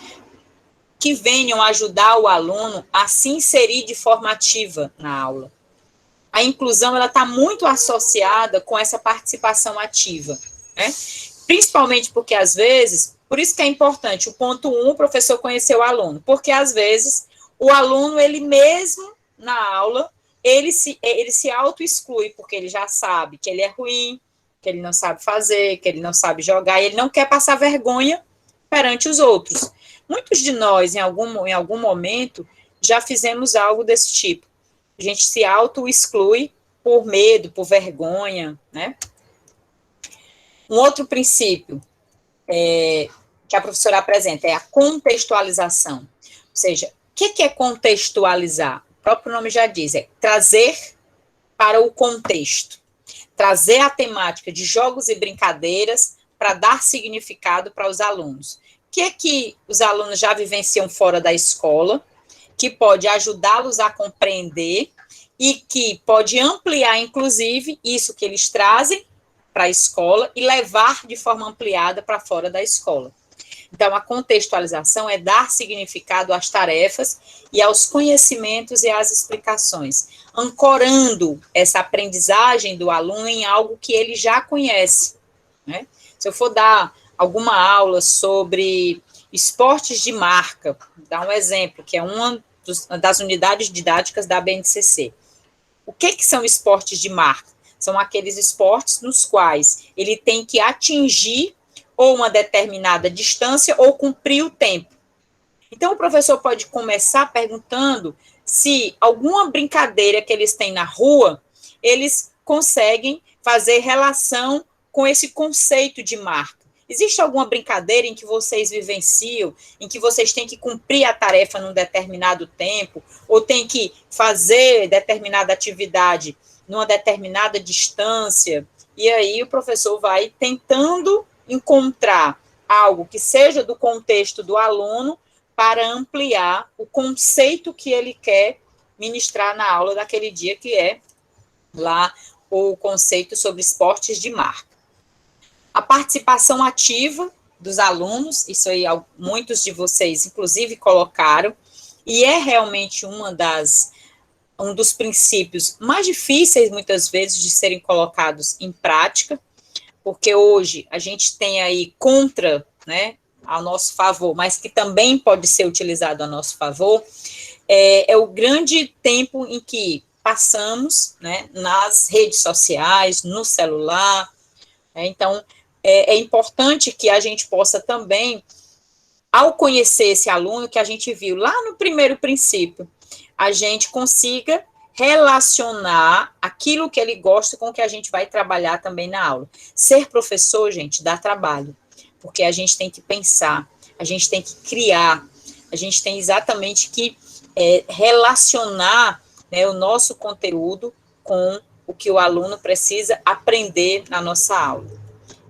que venham ajudar o aluno a se inserir de forma ativa na aula. A inclusão, ela está muito associada com essa participação ativa, né? Principalmente porque, às vezes, por isso que é importante, o ponto 1, o professor conhecer o aluno, porque, às vezes, o aluno, ele mesmo, na aula, ele se auto-exclui, porque ele já sabe que ele é ruim, que ele não sabe fazer, que ele não sabe jogar, e ele não quer passar vergonha perante os outros. Muitos de nós, em algum momento, já fizemos algo desse tipo. A gente se auto-exclui por medo, por vergonha, né? Um outro princípio que a professora apresenta é a contextualização. Ou seja, o que é contextualizar? O próprio nome já diz, é trazer para o contexto. Trazer a temática de jogos e brincadeiras para dar significado para os alunos. que é que os alunos já vivenciam fora da escola, que pode ajudá-los a compreender e que pode ampliar, inclusive, isso que eles trazem para a escola e levar de forma ampliada para fora da escola. Então, a contextualização é dar significado às tarefas e aos conhecimentos e às explicações, ancorando essa aprendizagem do aluno em algo que ele já conhece, né? Se eu for dar alguma aula sobre esportes de marca, dar um exemplo, que é uma das unidades didáticas da BNCC. O que são esportes de marca? São aqueles esportes nos quais ele tem que atingir ou uma determinada distância ou cumprir o tempo. Então, o professor pode começar perguntando se alguma brincadeira que eles têm na rua, eles conseguem fazer relação com esse conceito de marca. Existe alguma brincadeira em que vocês vivenciam, em que vocês têm que cumprir a tarefa num determinado tempo, ou têm que fazer determinada atividade numa determinada distância? E aí o professor vai tentando encontrar algo que seja do contexto do aluno para ampliar o conceito que ele quer ministrar na aula daquele dia, que é lá o conceito sobre esportes de marca. A participação ativa dos alunos, isso aí muitos de vocês, inclusive, colocaram, e é realmente um dos princípios mais difíceis, muitas vezes, de serem colocados em prática, porque hoje a gente tem aí contra, né, a nosso favor, mas que também pode ser utilizado a nosso favor, é o grande tempo em que passamos, né, nas redes sociais, no celular. Então, é importante que a gente possa também, ao conhecer esse aluno que a gente viu lá no primeiro princípio, a gente consiga relacionar aquilo que ele gosta com o que a gente vai trabalhar também na aula. Ser professor, gente, dá trabalho, porque a gente tem que pensar, a gente tem que criar, a gente tem exatamente que relacionar, né, o nosso conteúdo com o que o aluno precisa aprender na nossa aula.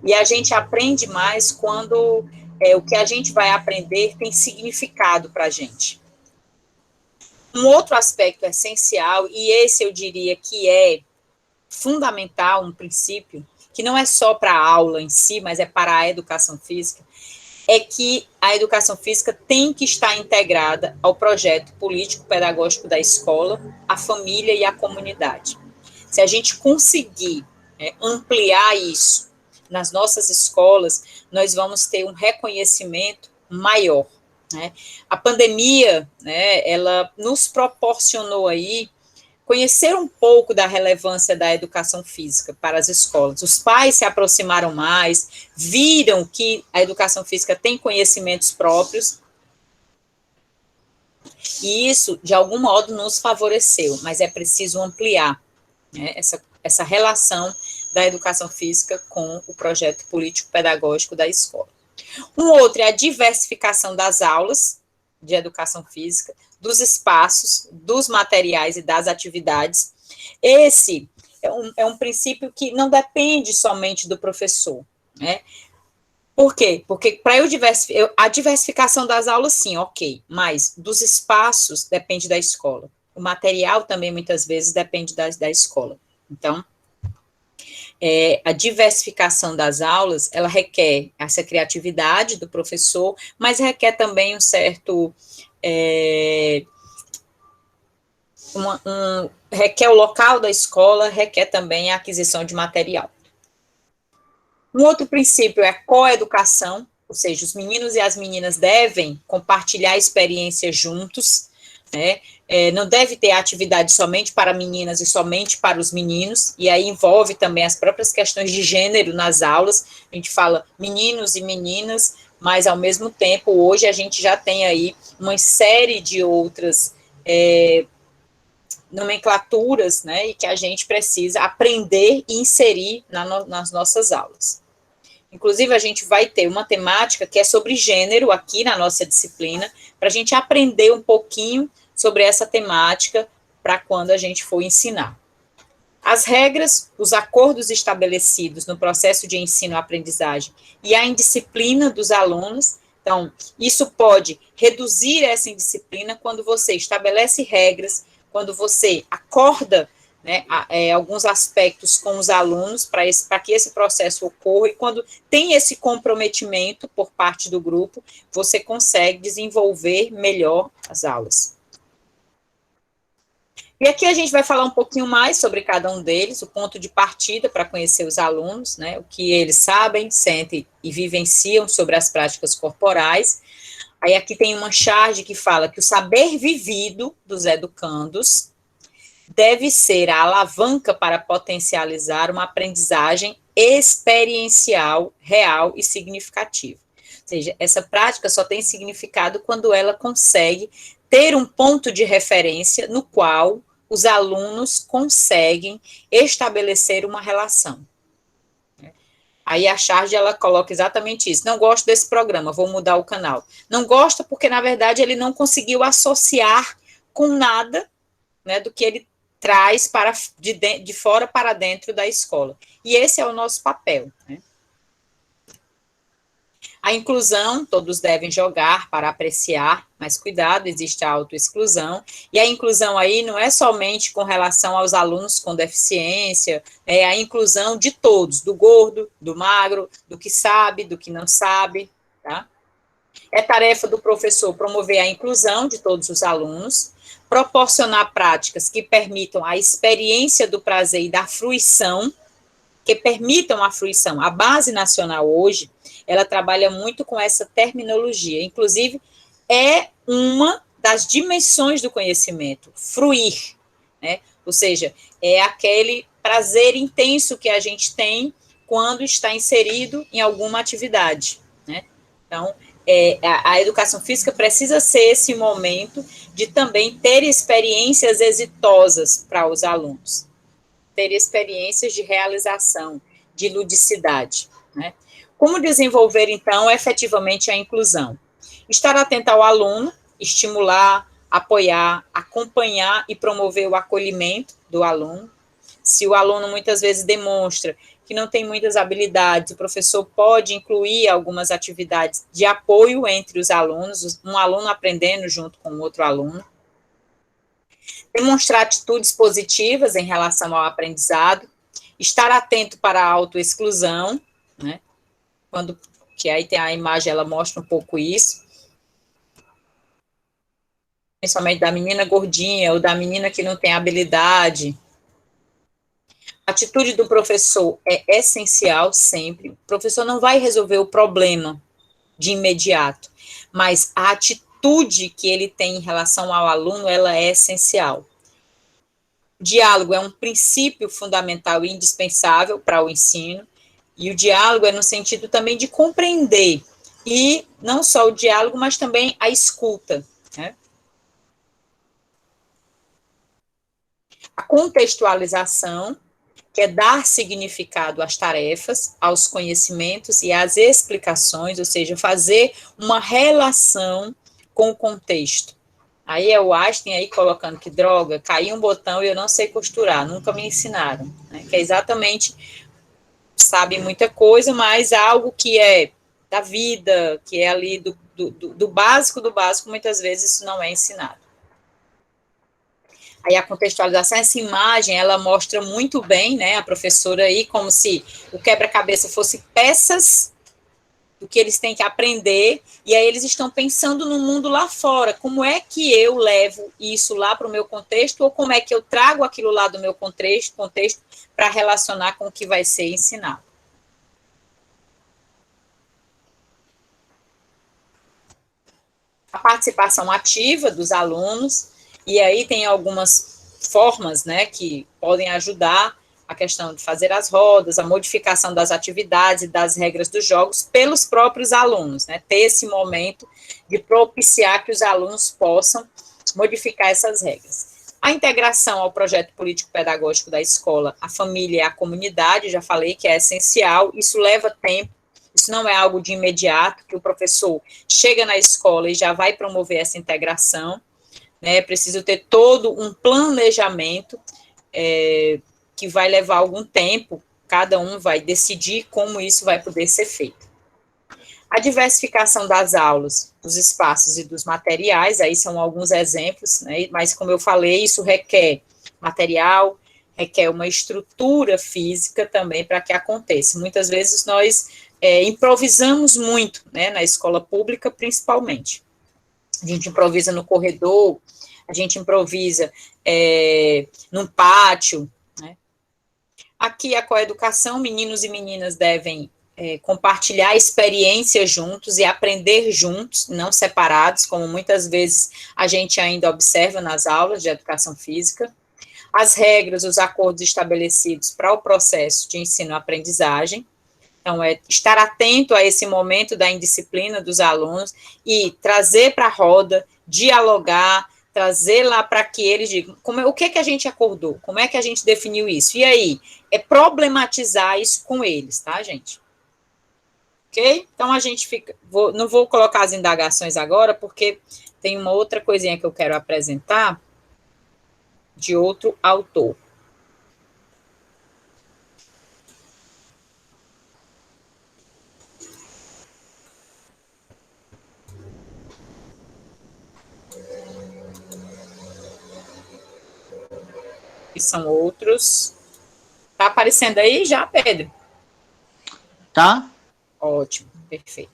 E a gente aprende mais quando o que a gente vai aprender tem significado para a gente. Um outro aspecto essencial, e esse eu diria que é fundamental, um princípio, que não é só para a aula em si, mas é para a educação física, é que a educação física tem que estar integrada ao projeto político-pedagógico da escola, a família e a comunidade. Se a gente conseguir ampliar isso nas nossas escolas, nós vamos ter um reconhecimento maior, né? A pandemia, né, ela nos proporcionou aí conhecer um pouco da relevância da educação física para as escolas. Os pais se aproximaram mais, viram que a educação física tem conhecimentos próprios, e isso, de algum modo, nos favoreceu, mas é preciso ampliar, né, essa relação da educação física com o projeto político-pedagógico da escola. Um outro é a diversificação das aulas de educação física, dos espaços, dos materiais e das atividades. Esse é um princípio que não depende somente do professor, né? Por quê? Porque para a diversificação das aulas, sim, ok, mas dos espaços depende da escola. O material também, muitas vezes, depende da escola. Então, a diversificação das aulas, ela requer essa criatividade do professor, mas requer também um certo... requer o local da escola, requer também a aquisição de material. Um outro princípio é a coeducação, ou seja, os meninos e as meninas devem compartilhar experiências juntos, né? Não deve ter atividade somente para meninas e somente para os meninos, e aí envolve também as próprias questões de gênero nas aulas. A gente fala meninos e meninas, mas ao mesmo tempo, hoje a gente já tem aí uma série de outras nomenclaturas, né, e que a gente precisa aprender e inserir nas nossas aulas. Inclusive, a gente vai ter uma temática que é sobre gênero aqui na nossa disciplina, para a gente aprender um pouquinho sobre essa temática para quando a gente for ensinar. As regras, os acordos estabelecidos no processo de ensino-aprendizagem e a indisciplina dos alunos Então, isso pode reduzir essa indisciplina quando você estabelece regras, quando você acorda, né, alguns aspectos com os alunos para que esse processo ocorra, e quando tem esse comprometimento por parte do grupo, você consegue desenvolver melhor as aulas. E aqui a gente vai falar um pouquinho mais sobre cada um deles, o ponto de partida para conhecer os alunos, né, o que eles sabem, sentem e vivenciam sobre as práticas corporais. Aí aqui tem uma charge que fala que o saber vivido dos educandos deve ser a alavanca para potencializar uma aprendizagem experiencial, real e significativa. Ou seja, essa prática só tem significado quando ela consegue ter um ponto de referência no qual os alunos conseguem estabelecer uma relação. Aí a charge, ela coloca exatamente isso. Não gosto desse programa, vou mudar o canal. Não gosta porque, na verdade, ele não conseguiu associar com nada, né, do que ele traz de fora para dentro da escola. E esse é o nosso papel, né? A inclusão, todos devem jogar para apreciar, mas cuidado, existe a autoexclusão, e a inclusão aí não é somente com relação aos alunos com deficiência, é a inclusão de todos, do gordo, do magro, do que sabe, do que não sabe, tá? É tarefa do professor promover a inclusão de todos os alunos, proporcionar práticas que permitam a experiência do prazer e da fruição, que permitam a fruição. A Base Nacional hoje, ela trabalha muito com essa terminologia, inclusive é uma das dimensões do conhecimento, fruir, né? Ou seja, é aquele prazer intenso que a gente tem quando está inserido em alguma atividade, né? Então, a educação física precisa ser esse momento de também ter experiências exitosas para os alunos, ter experiências de realização, de ludicidade, né? Como desenvolver, então, efetivamente a inclusão? Estar atento ao aluno, estimular, apoiar, acompanhar e promover o acolhimento do aluno. Se o aluno muitas vezes demonstra que não tem muitas habilidades, o professor pode incluir algumas atividades de apoio entre os alunos, um aluno aprendendo junto com o outro aluno. Demonstrar atitudes positivas em relação ao aprendizado, estar atento para a autoexclusão, né? Que aí tem a imagem, ela mostra um pouco isso, principalmente da menina gordinha ou da menina que não tem habilidade. A atitude do professor é essencial sempre. O professor não vai resolver o problema de imediato, mas a atitude que ele tem em relação ao aluno, ela é essencial. O diálogo é um princípio fundamental e indispensável para o ensino, e o diálogo é no sentido também de compreender, e não só o diálogo, mas também a escuta, né? A contextualização, que é dar significado às tarefas, aos conhecimentos e às explicações, ou seja, fazer uma relação com o contexto. Aí é o Einstein aí colocando que, droga, caiu um botão e eu não sei costurar, nunca me ensinaram, né? Que é exatamente, sabe muita coisa, mas algo que é da vida, que é ali do básico, muitas vezes isso não é ensinado. Aí a contextualização, essa imagem, ela mostra muito bem, né, a professora aí, como se o quebra-cabeça fosse peças do que eles têm que aprender, e aí eles estão pensando no mundo lá fora, como é que eu levo isso lá para o meu contexto, ou como é que eu trago aquilo lá do meu contexto para relacionar com o que vai ser ensinado. A participação ativa dos alunos, e aí tem algumas formas, né, que podem ajudar a questão de fazer as rodas, a modificação das atividades e das regras dos jogos pelos próprios alunos, né, ter esse momento de propiciar que os alunos possam modificar essas regras. A integração ao projeto político-pedagógico da escola, a família e a comunidade, já falei que é essencial, isso leva tempo, isso não é algo de imediato, que o professor chega na escola e já vai promover essa integração, né, é preciso ter todo um planejamento que vai levar algum tempo, cada um vai decidir como isso vai poder ser feito. A diversificação das aulas, dos espaços e dos materiais, aí são alguns exemplos, né, mas como eu falei, isso requer material, requer uma estrutura física também para que aconteça. Muitas vezes nós improvisamos muito, né, na escola pública principalmente. A gente improvisa no corredor, a gente improvisa num pátio, né. Aqui a coeducação, meninos e meninas devem compartilhar experiências juntos e aprender juntos, não separados, como muitas vezes a gente ainda observa nas aulas de educação física. As regras, os acordos estabelecidos para o processo de ensino-aprendizagem. Então, estar atento a esse momento da indisciplina dos alunos e trazer para a roda, dialogar, trazer lá para que eles digam o que a gente acordou, como é que a gente definiu isso. E aí, problematizar isso com eles, tá, gente? Ok? Então, a gente fica... não vou colocar as indagações agora, porque tem uma outra coisinha que eu quero apresentar de outro autor. E são outros. Tá aparecendo aí já, Pedro? Tá. Ótimo, perfeito.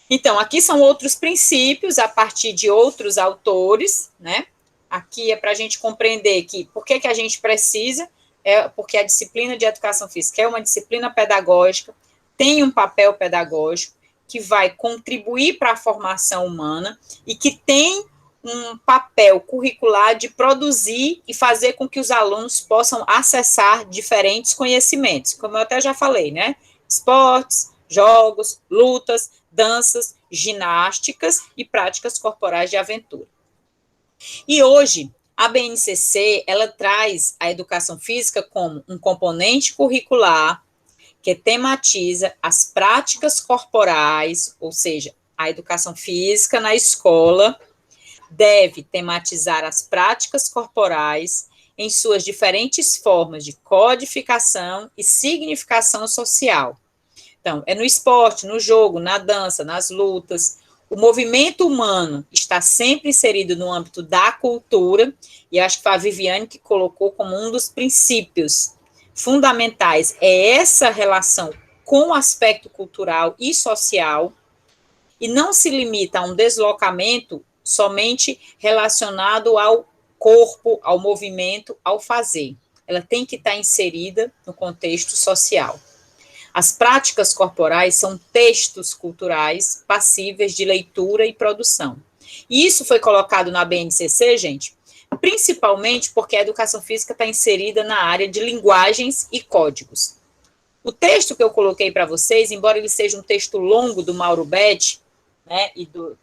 Então, aqui são outros princípios a partir de outros autores, né? Aqui é para a gente compreender que por que a gente precisa, porque a disciplina de educação física é uma disciplina pedagógica, tem um papel pedagógico que vai contribuir para a formação humana e que tem um papel curricular de produzir e fazer com que os alunos possam acessar diferentes conhecimentos, como eu até já falei, né? Esportes, jogos, lutas, danças, ginásticas e práticas corporais de aventura. E hoje, a BNCC, ela traz a educação física como um componente curricular que tematiza as práticas corporais, ou seja, a educação física na escola deve tematizar as práticas corporais em suas diferentes formas de codificação e significação social. Então, no esporte, no jogo, na dança, nas lutas. O movimento humano está sempre inserido no âmbito da cultura, e acho que foi a Viviane que colocou como um dos princípios fundamentais essa relação com o aspecto cultural e social, e não se limita a um deslocamento somente relacionado ao corpo, ao movimento, ao fazer. Ela tem que estar inserida no contexto social. As práticas corporais são textos culturais passíveis de leitura e produção. E isso foi colocado na BNCC, gente, principalmente porque a educação física está inserida na área de linguagens e códigos. O texto que eu coloquei para vocês, embora ele seja um texto longo do Mauro Betti, né,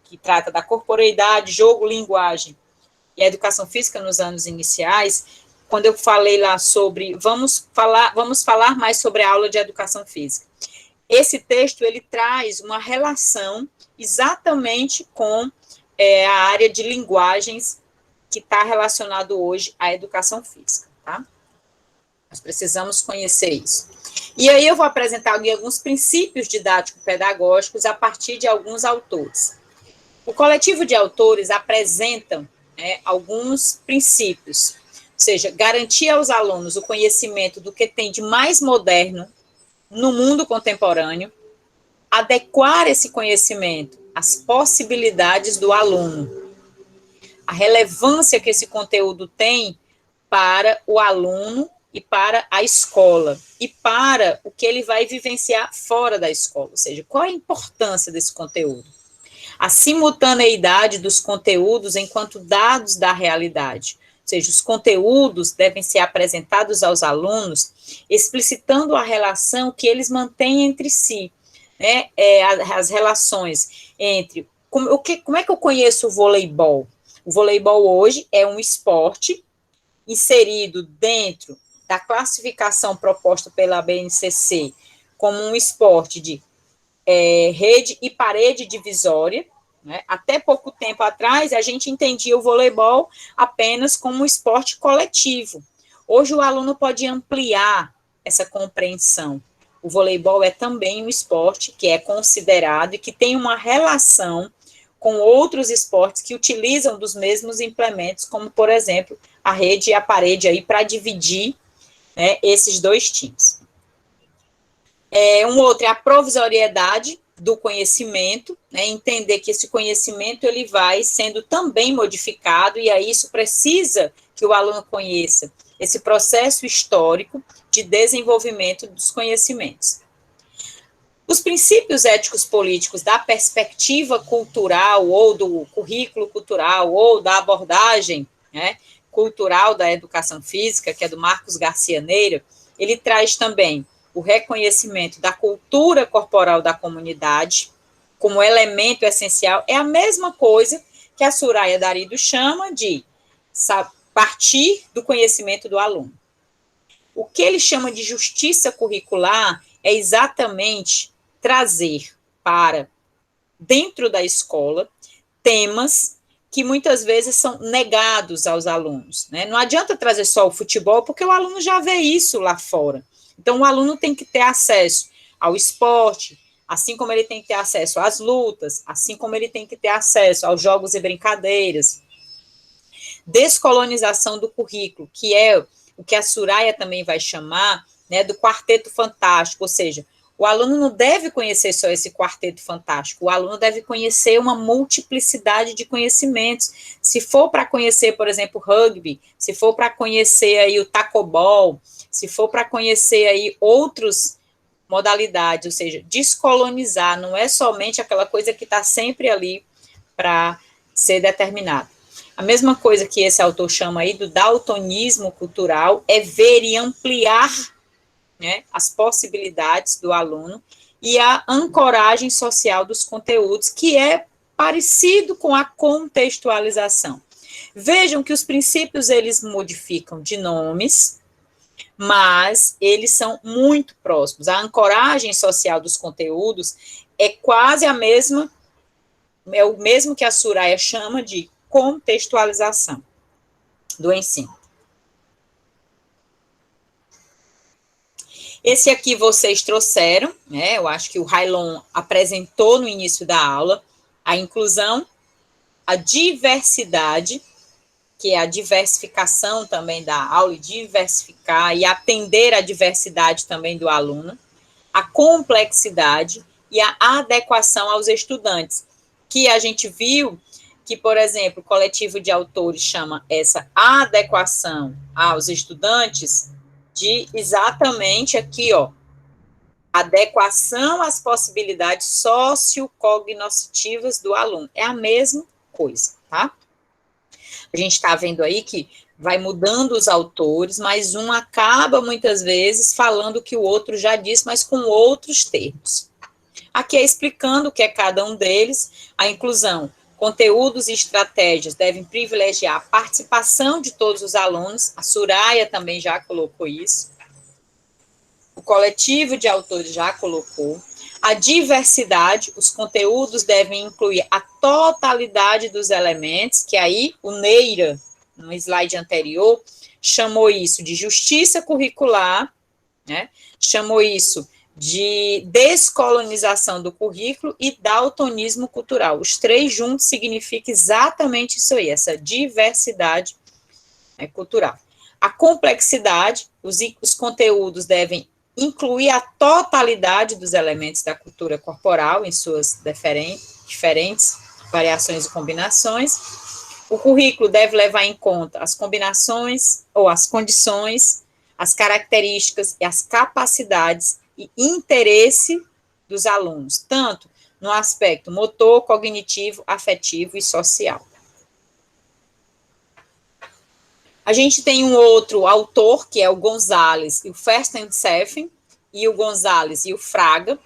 que trata da corporeidade, jogo, linguagem e a educação física nos anos iniciais, quando eu falei lá sobre, vamos falar mais sobre a aula de educação física. Esse texto, ele traz uma relação exatamente com a área de linguagens que está relacionado hoje à educação física, tá? Nós precisamos conhecer isso. E aí eu vou apresentar alguns princípios didático-pedagógicos a partir de alguns autores. O coletivo de autores apresenta alguns princípios, ou seja, garantir aos alunos o conhecimento do que tem de mais moderno no mundo contemporâneo, adequar esse conhecimento às possibilidades do aluno, a relevância que esse conteúdo tem para o aluno e para a escola, e para o que ele vai vivenciar fora da escola, ou seja, qual a importância desse conteúdo? A simultaneidade dos conteúdos enquanto dados da realidade, ou seja, os conteúdos devem ser apresentados aos alunos, explicitando a relação que eles mantêm entre si, né? As relações entre... Como é que eu conheço o voleibol? O voleibol hoje é um esporte inserido dentro da classificação proposta pela BNCC como um esporte de rede e parede divisória, né? Até pouco tempo atrás, a gente entendia o voleibol apenas como um esporte coletivo. Hoje, o aluno pode ampliar essa compreensão. o voleibol é também um esporte que é considerado e que tem uma relação com outros esportes que utilizam dos mesmos implementos, como, por exemplo, a rede e a parede aí para dividir, né, esses dois times. Um outro é a provisoriedade do conhecimento, né, entender que esse conhecimento ele vai sendo também modificado, e aí isso precisa que o aluno conheça esse processo histórico de desenvolvimento dos conhecimentos. Os princípios éticos políticos da perspectiva cultural, ou do currículo cultural, ou da abordagem, né, cultural da educação física, que é do Marcos Garcia Neira, ele traz também o reconhecimento da cultura corporal da comunidade como elemento essencial. É a mesma coisa que a Soraya Darido chama de partir do conhecimento do aluno. O que ele chama de justiça curricular é exatamente trazer para dentro da escola temas que muitas vezes são negados aos alunos, né? Não adianta trazer só o futebol, porque o aluno já vê isso lá fora. Então, o aluno tem que ter acesso ao esporte, assim como ele tem que ter acesso às lutas, assim como ele tem que ter acesso aos jogos e brincadeiras. Descolonização do currículo, que é o que a Soraya também vai chamar, né, do quarteto fantástico, ou seja, o aluno não deve conhecer só esse quarteto fantástico, o aluno deve conhecer uma multiplicidade de conhecimentos. Se for para conhecer, por exemplo, rugby, se for para conhecer aí o tacobol, se for para conhecer aí outras modalidades, ou seja, descolonizar, não é somente aquela coisa que está sempre ali para ser determinada. A mesma coisa que esse autor chama aí do daltonismo cultural é ver e ampliar, né, as possibilidades do aluno e a ancoragem social dos conteúdos, que é parecido com a contextualização. Vejam que os princípios, eles modificam de nomes, mas eles são muito próximos. A ancoragem social dos conteúdos é quase a mesma, é o mesmo que a Soraya chama de contextualização do ensino. Esse aqui vocês trouxeram, né? Eu acho que o Railon apresentou no início da aula, a inclusão, a diversidade, que é a diversificação também da aula, e diversificar e atender a diversidade também do aluno, a complexidade e a adequação aos estudantes, que a gente viu que, por exemplo, o coletivo de autores chama essa adequação aos estudantes de exatamente aqui, ó, adequação às possibilidades sociocognitivas do aluno. É a mesma coisa, tá? A gente está vendo aí que vai mudando os autores, mas um acaba, muitas vezes, falando o que o outro já disse, mas com outros termos. Aqui é explicando o que é cada um deles. A inclusão, conteúdos e estratégias devem privilegiar a participação de todos os alunos. A Soraya também já colocou isso. O coletivo de autores já colocou. A diversidade, os conteúdos devem incluir a totalidade dos elementos, que aí o Neira, no slide anterior, chamou isso de justiça curricular, né? Chamou isso de descolonização do currículo e daltonismo cultural. Os três juntos significam exatamente isso aí, essa diversidade, né, cultural. A complexidade, os conteúdos devem incluir a totalidade dos elementos da cultura corporal em suas diferentes variações e combinações. O currículo deve levar em conta as combinações ou as condições, as características e as capacidades e interesse dos alunos, tanto no aspecto motor, cognitivo, afetivo e social. A gente tem um outro autor, que é o Gonzalez e o Fürstenseffen, e o Gonzalez e o Fraga,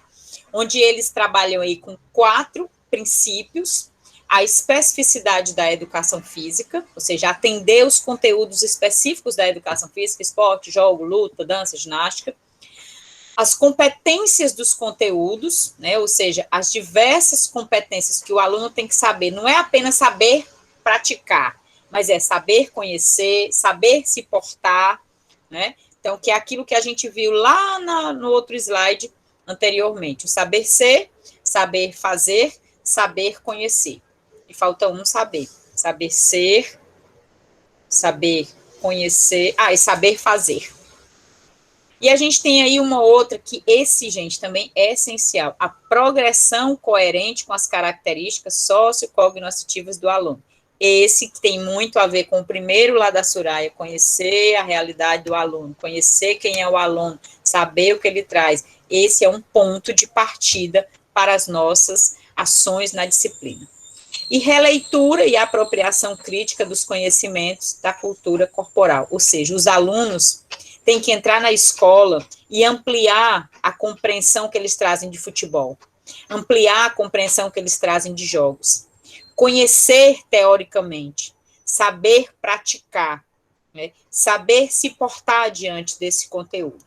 onde eles trabalham aí com 4 princípios: a especificidade da educação física, ou seja, atender os conteúdos específicos da educação física, esporte, jogo, luta, dança, ginástica; as competências dos conteúdos, né, ou seja, as diversas competências que o aluno tem que saber, não é apenas saber praticar, mas é saber conhecer, saber se portar, né? Então, que é aquilo que a gente viu lá no outro slide anteriormente, o saber ser, saber fazer, saber conhecer. E falta um saber. Saber ser, saber conhecer, e saber fazer. E a gente tem aí uma outra que gente, também é essencial, a progressão coerente com as características sociocognitivas do aluno. Esse que tem muito a ver com o primeiro lá da Soraya, conhecer a realidade do aluno, conhecer quem é o aluno, saber o que ele traz. Esse é um ponto de partida para as nossas ações na disciplina. E releitura e apropriação crítica dos conhecimentos da cultura corporal, ou seja, os alunos têm que entrar na escola e ampliar a compreensão que eles trazem de futebol, ampliar a compreensão que eles trazem de jogos, conhecer teoricamente, saber praticar, né? Saber se portar diante desse conteúdo.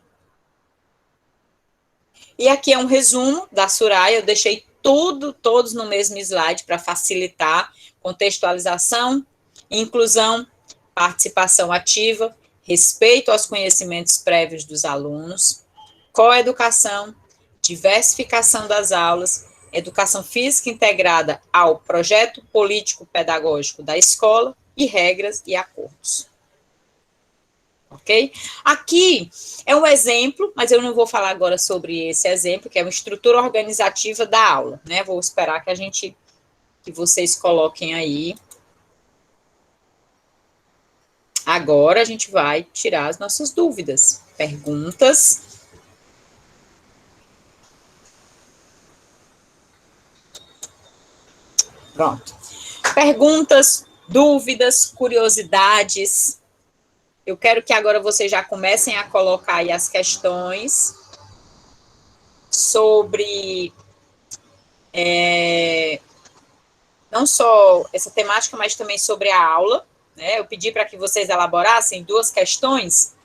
E aqui é um resumo da Soraya, eu deixei todos no mesmo slide para facilitar contextualização, inclusão, participação ativa, respeito aos conhecimentos prévios dos alunos, coeducação, diversificação das aulas, educação física integrada ao projeto político-pedagógico da escola e regras e acordos. Ok? Aqui é um exemplo, mas eu não vou falar agora sobre esse exemplo, que é uma estrutura organizativa da aula, né? Vou esperar que vocês coloquem aí. Agora a gente vai tirar as nossas dúvidas, perguntas. Pronto. Perguntas, dúvidas, curiosidades. Eu quero que agora vocês já comecem a colocar aí as questões sobre não só essa temática, mas também sobre a aula, né? Eu pedi para que vocês elaborassem 2 questões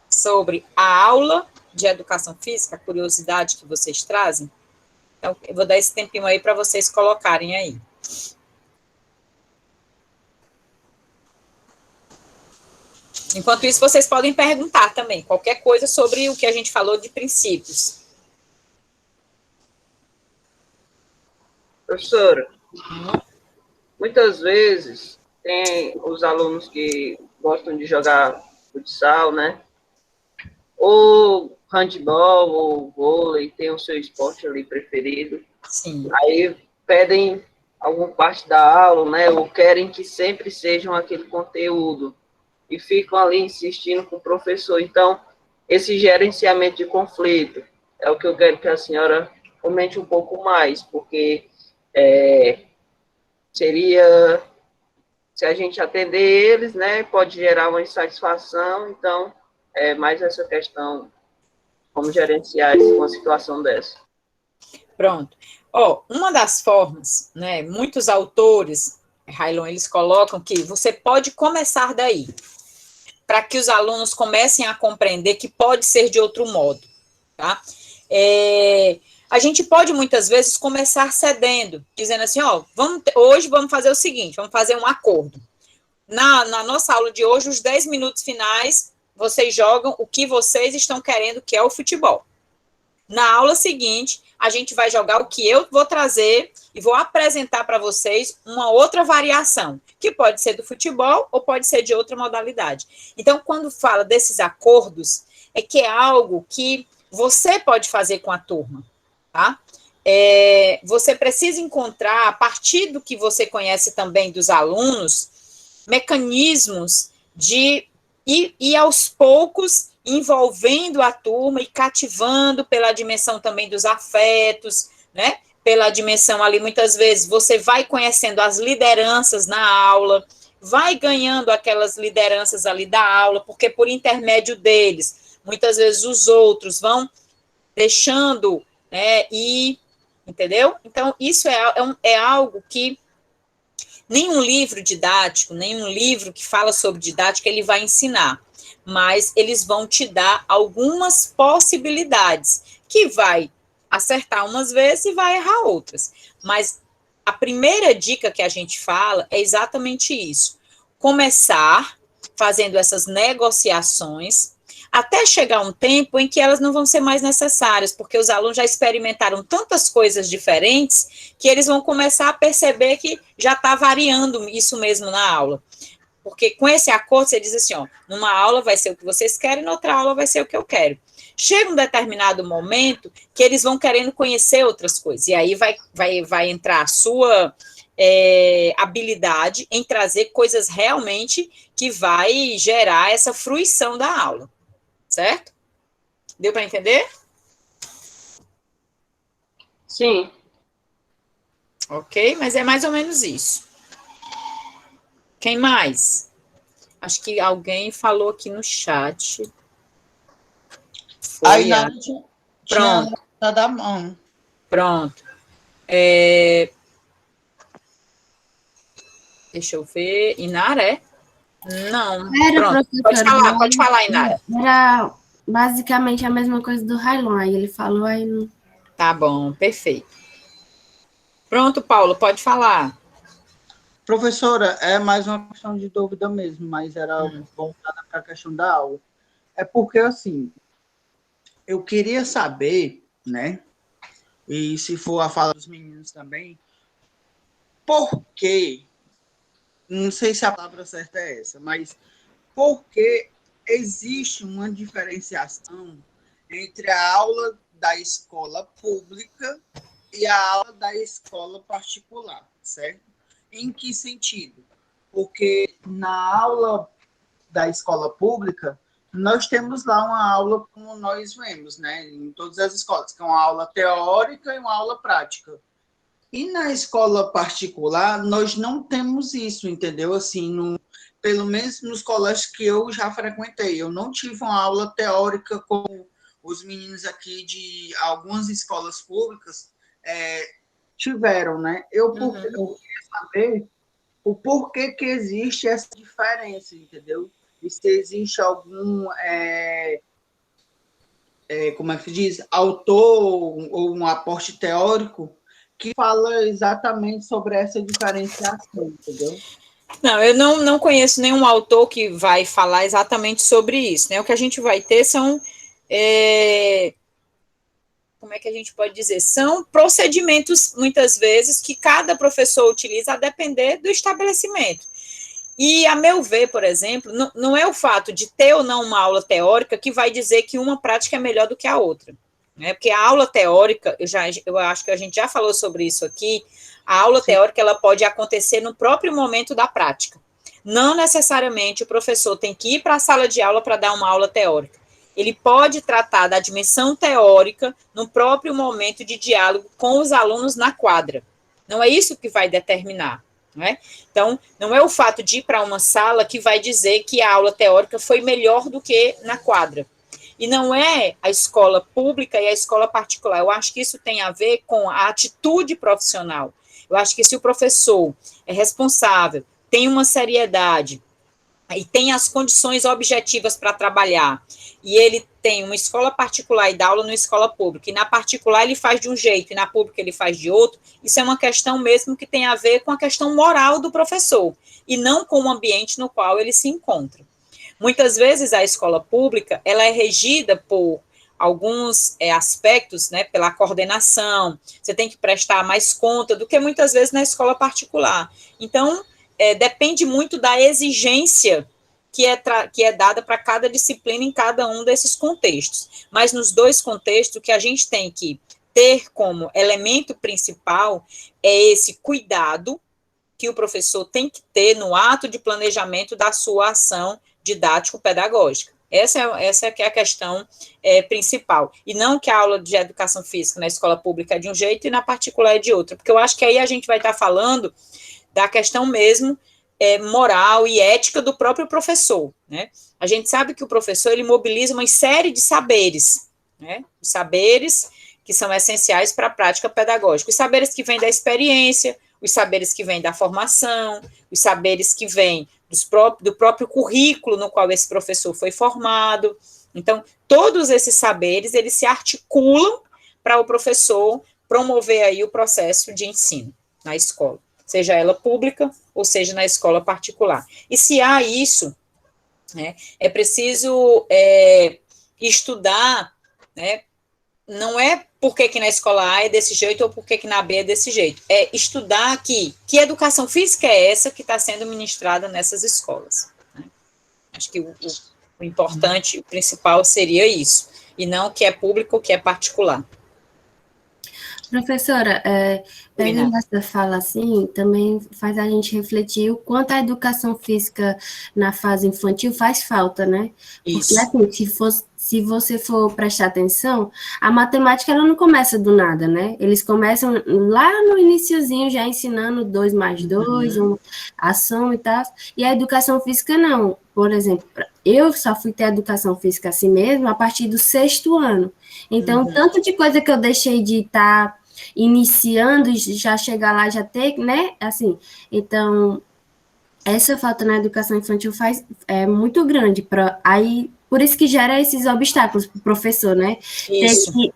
sobre a aula de educação física, a curiosidade que vocês trazem. Então, eu vou dar esse tempinho aí para vocês colocarem aí. Enquanto isso, vocês podem perguntar também, qualquer coisa sobre o que a gente falou de princípios. Professora, muitas vezes tem os alunos que gostam de jogar futsal, né? Ou handball, ou vôlei, tem o seu esporte ali preferido. Sim. Aí pedem alguma parte da aula, né? Ou querem que sempre sejam aquele conteúdo. E ficam ali insistindo com o professor. Então, esse gerenciamento de conflito é o que eu quero que a senhora comente um pouco mais, porque seria, se a gente atender eles, né, pode gerar uma insatisfação. Então, mais essa questão, como gerenciar uma situação dessa. Pronto. Uma das formas, né, muitos autores, Railon, eles colocam que você pode começar daí, para que os alunos comecem a compreender que pode ser de outro modo, tá? A gente pode, muitas vezes, começar cedendo, dizendo assim, hoje vamos fazer o seguinte, vamos fazer um acordo. Na nossa aula de hoje, os 10 minutos finais, vocês jogam o que vocês estão querendo, que é o futebol. Na aula seguinte, a gente vai jogar o que eu vou trazer e vou apresentar para vocês uma outra variação, que pode ser do futebol ou pode ser de outra modalidade. Então, quando fala desses acordos, é que é algo que você pode fazer com a turma, tá? Você precisa encontrar, a partir do que você conhece também dos alunos, mecanismos de ir aos poucos envolvendo a turma e cativando pela dimensão também dos afetos, né? Pela dimensão ali, muitas vezes, você vai conhecendo as lideranças na aula, vai ganhando aquelas lideranças ali da aula, porque por intermédio deles, muitas vezes os outros vão deixando, né, entendeu? Então, isso é algo que nenhum livro didático, nenhum livro que fala sobre didática, ele vai ensinar, mas eles vão te dar algumas possibilidades, que vai acertar umas vezes e vai errar outras. Mas a primeira dica que a gente fala é exatamente isso. Começar fazendo essas negociações, até chegar um tempo em que elas não vão ser mais necessárias, porque os alunos já experimentaram tantas coisas diferentes que eles vão começar a perceber que já está variando isso mesmo na aula. Porque com esse acordo, você diz assim, ó, numa aula vai ser o que vocês querem, na outra aula vai ser o que eu quero. Chega um determinado momento que eles vão querendo conhecer outras coisas, e aí vai entrar a sua habilidade em trazer coisas realmente que vai gerar essa fruição da aula. Certo? Deu para entender? Sim. Ok, mas é mais ou menos isso. Quem mais? Acho que alguém falou aqui no chat. Aí não Pronto. Tinha da mão. Pronto. Deixa eu ver. Inara, é? Não. Era, pronto. Pode falar, Inara. Era basicamente a mesma coisa do Railon, aí ele falou, aí não... Tá bom, perfeito. Pronto, Paulo, pode falar. Professora, é mais uma questão de dúvida mesmo, mas era voltada para a questão da aula. É porque, assim, eu queria saber, né, e se for a fala dos meninos também, por que, não sei se a palavra certa é essa, mas por que existe uma diferenciação entre a aula da escola pública e a aula da escola particular, certo? Em que sentido? Porque na aula da escola pública, nós temos lá uma aula como nós vemos, né, em todas as escolas, que é uma aula teórica e uma aula prática. E na escola particular, nós não temos isso, entendeu? Assim, pelo menos nos colégios que eu já frequentei, eu não tive uma aula teórica como os meninos aqui de algumas escolas públicas tiveram, né? Eu queria saber o porquê que existe essa diferença, entendeu? E se existe algum, como é que diz, autor ou um aporte teórico que fala exatamente sobre essa diferenciação, entendeu? Não, eu não conheço nenhum autor que vai falar exatamente sobre isso, né? O que a gente vai ter são, como é que a gente pode dizer? São procedimentos, muitas vezes, que cada professor utiliza a depender do estabelecimento. E, a meu ver, por exemplo, não é o fato de ter ou não uma aula teórica que vai dizer que uma prática é melhor do que a outra. Né? Porque a aula teórica, eu acho que a gente já falou sobre isso aqui, a aula teórica ela pode acontecer no próprio momento da prática. Não necessariamente o professor tem que ir para a sala de aula para dar uma aula teórica. Ele pode tratar da dimensão teórica no próprio momento de diálogo com os alunos na quadra. Não é isso que vai determinar. Não é? Então, não é o fato de ir para uma sala que vai dizer que a aula teórica foi melhor do que na quadra. E não é a escola pública e a escola particular. Eu acho que isso tem a ver com a atitude profissional. Eu acho que se o professor é responsável, tem uma seriedade e tem as condições objetivas para trabalhar, e ele tem uma escola particular e dá aula numa escola pública, e na particular ele faz de um jeito e na pública ele faz de outro, isso é uma questão mesmo que tem a ver com a questão moral do professor, e não com o ambiente no qual ele se encontra. Muitas vezes a escola pública, ela é regida por alguns aspectos, né, pela coordenação, você tem que prestar mais conta do que muitas vezes na escola particular. Então, depende muito da exigência que é dada para cada disciplina em cada um desses contextos. Mas nos dois contextos, o que a gente tem que ter como elemento principal é esse cuidado que o professor tem que ter no ato de planejamento da sua ação didático-pedagógica. Essa é que é a questão principal. E não que a aula de educação física na escola pública é de um jeito e na particular é de outro, porque eu acho que aí a gente vai estar falando da questão mesmo moral e ética do próprio professor, né? A gente sabe que o professor, ele mobiliza uma série de saberes, né? Os saberes que são essenciais para a prática pedagógica, os saberes que vêm da experiência, os saberes que vêm da formação, os saberes que vêm do próprio currículo no qual esse professor foi formado. Então, todos esses saberes, eles se articulam para o professor promover aí o processo de ensino na escola, seja ela pública ou seja na escola particular. E se há isso, né, é preciso estudar, né, não é porque que na escola A é desse jeito ou porque que na B é desse jeito. É estudar que educação física é essa que está sendo ministrada nessas escolas. Né? Acho que o importante, o principal seria isso. E não o que é público, o que é particular. Professora, pegando essa fala assim, também faz a gente refletir o quanto a educação física na fase infantil faz falta, né? Isso. Porque assim, se você for prestar atenção, a matemática ela não começa do nada, né? Eles começam lá no iniciozinho já ensinando 2 mais 2, a soma e tal, e a educação física não. Por exemplo, eu só fui ter educação física assim mesmo a partir do 6º ano. Então, tanto de coisa que eu deixei de estar iniciando e já chegar lá, já ter, né? Assim, então, essa falta na educação infantil é muito grande. Por isso que gera esses obstáculos para o professor, né? Isso. Ter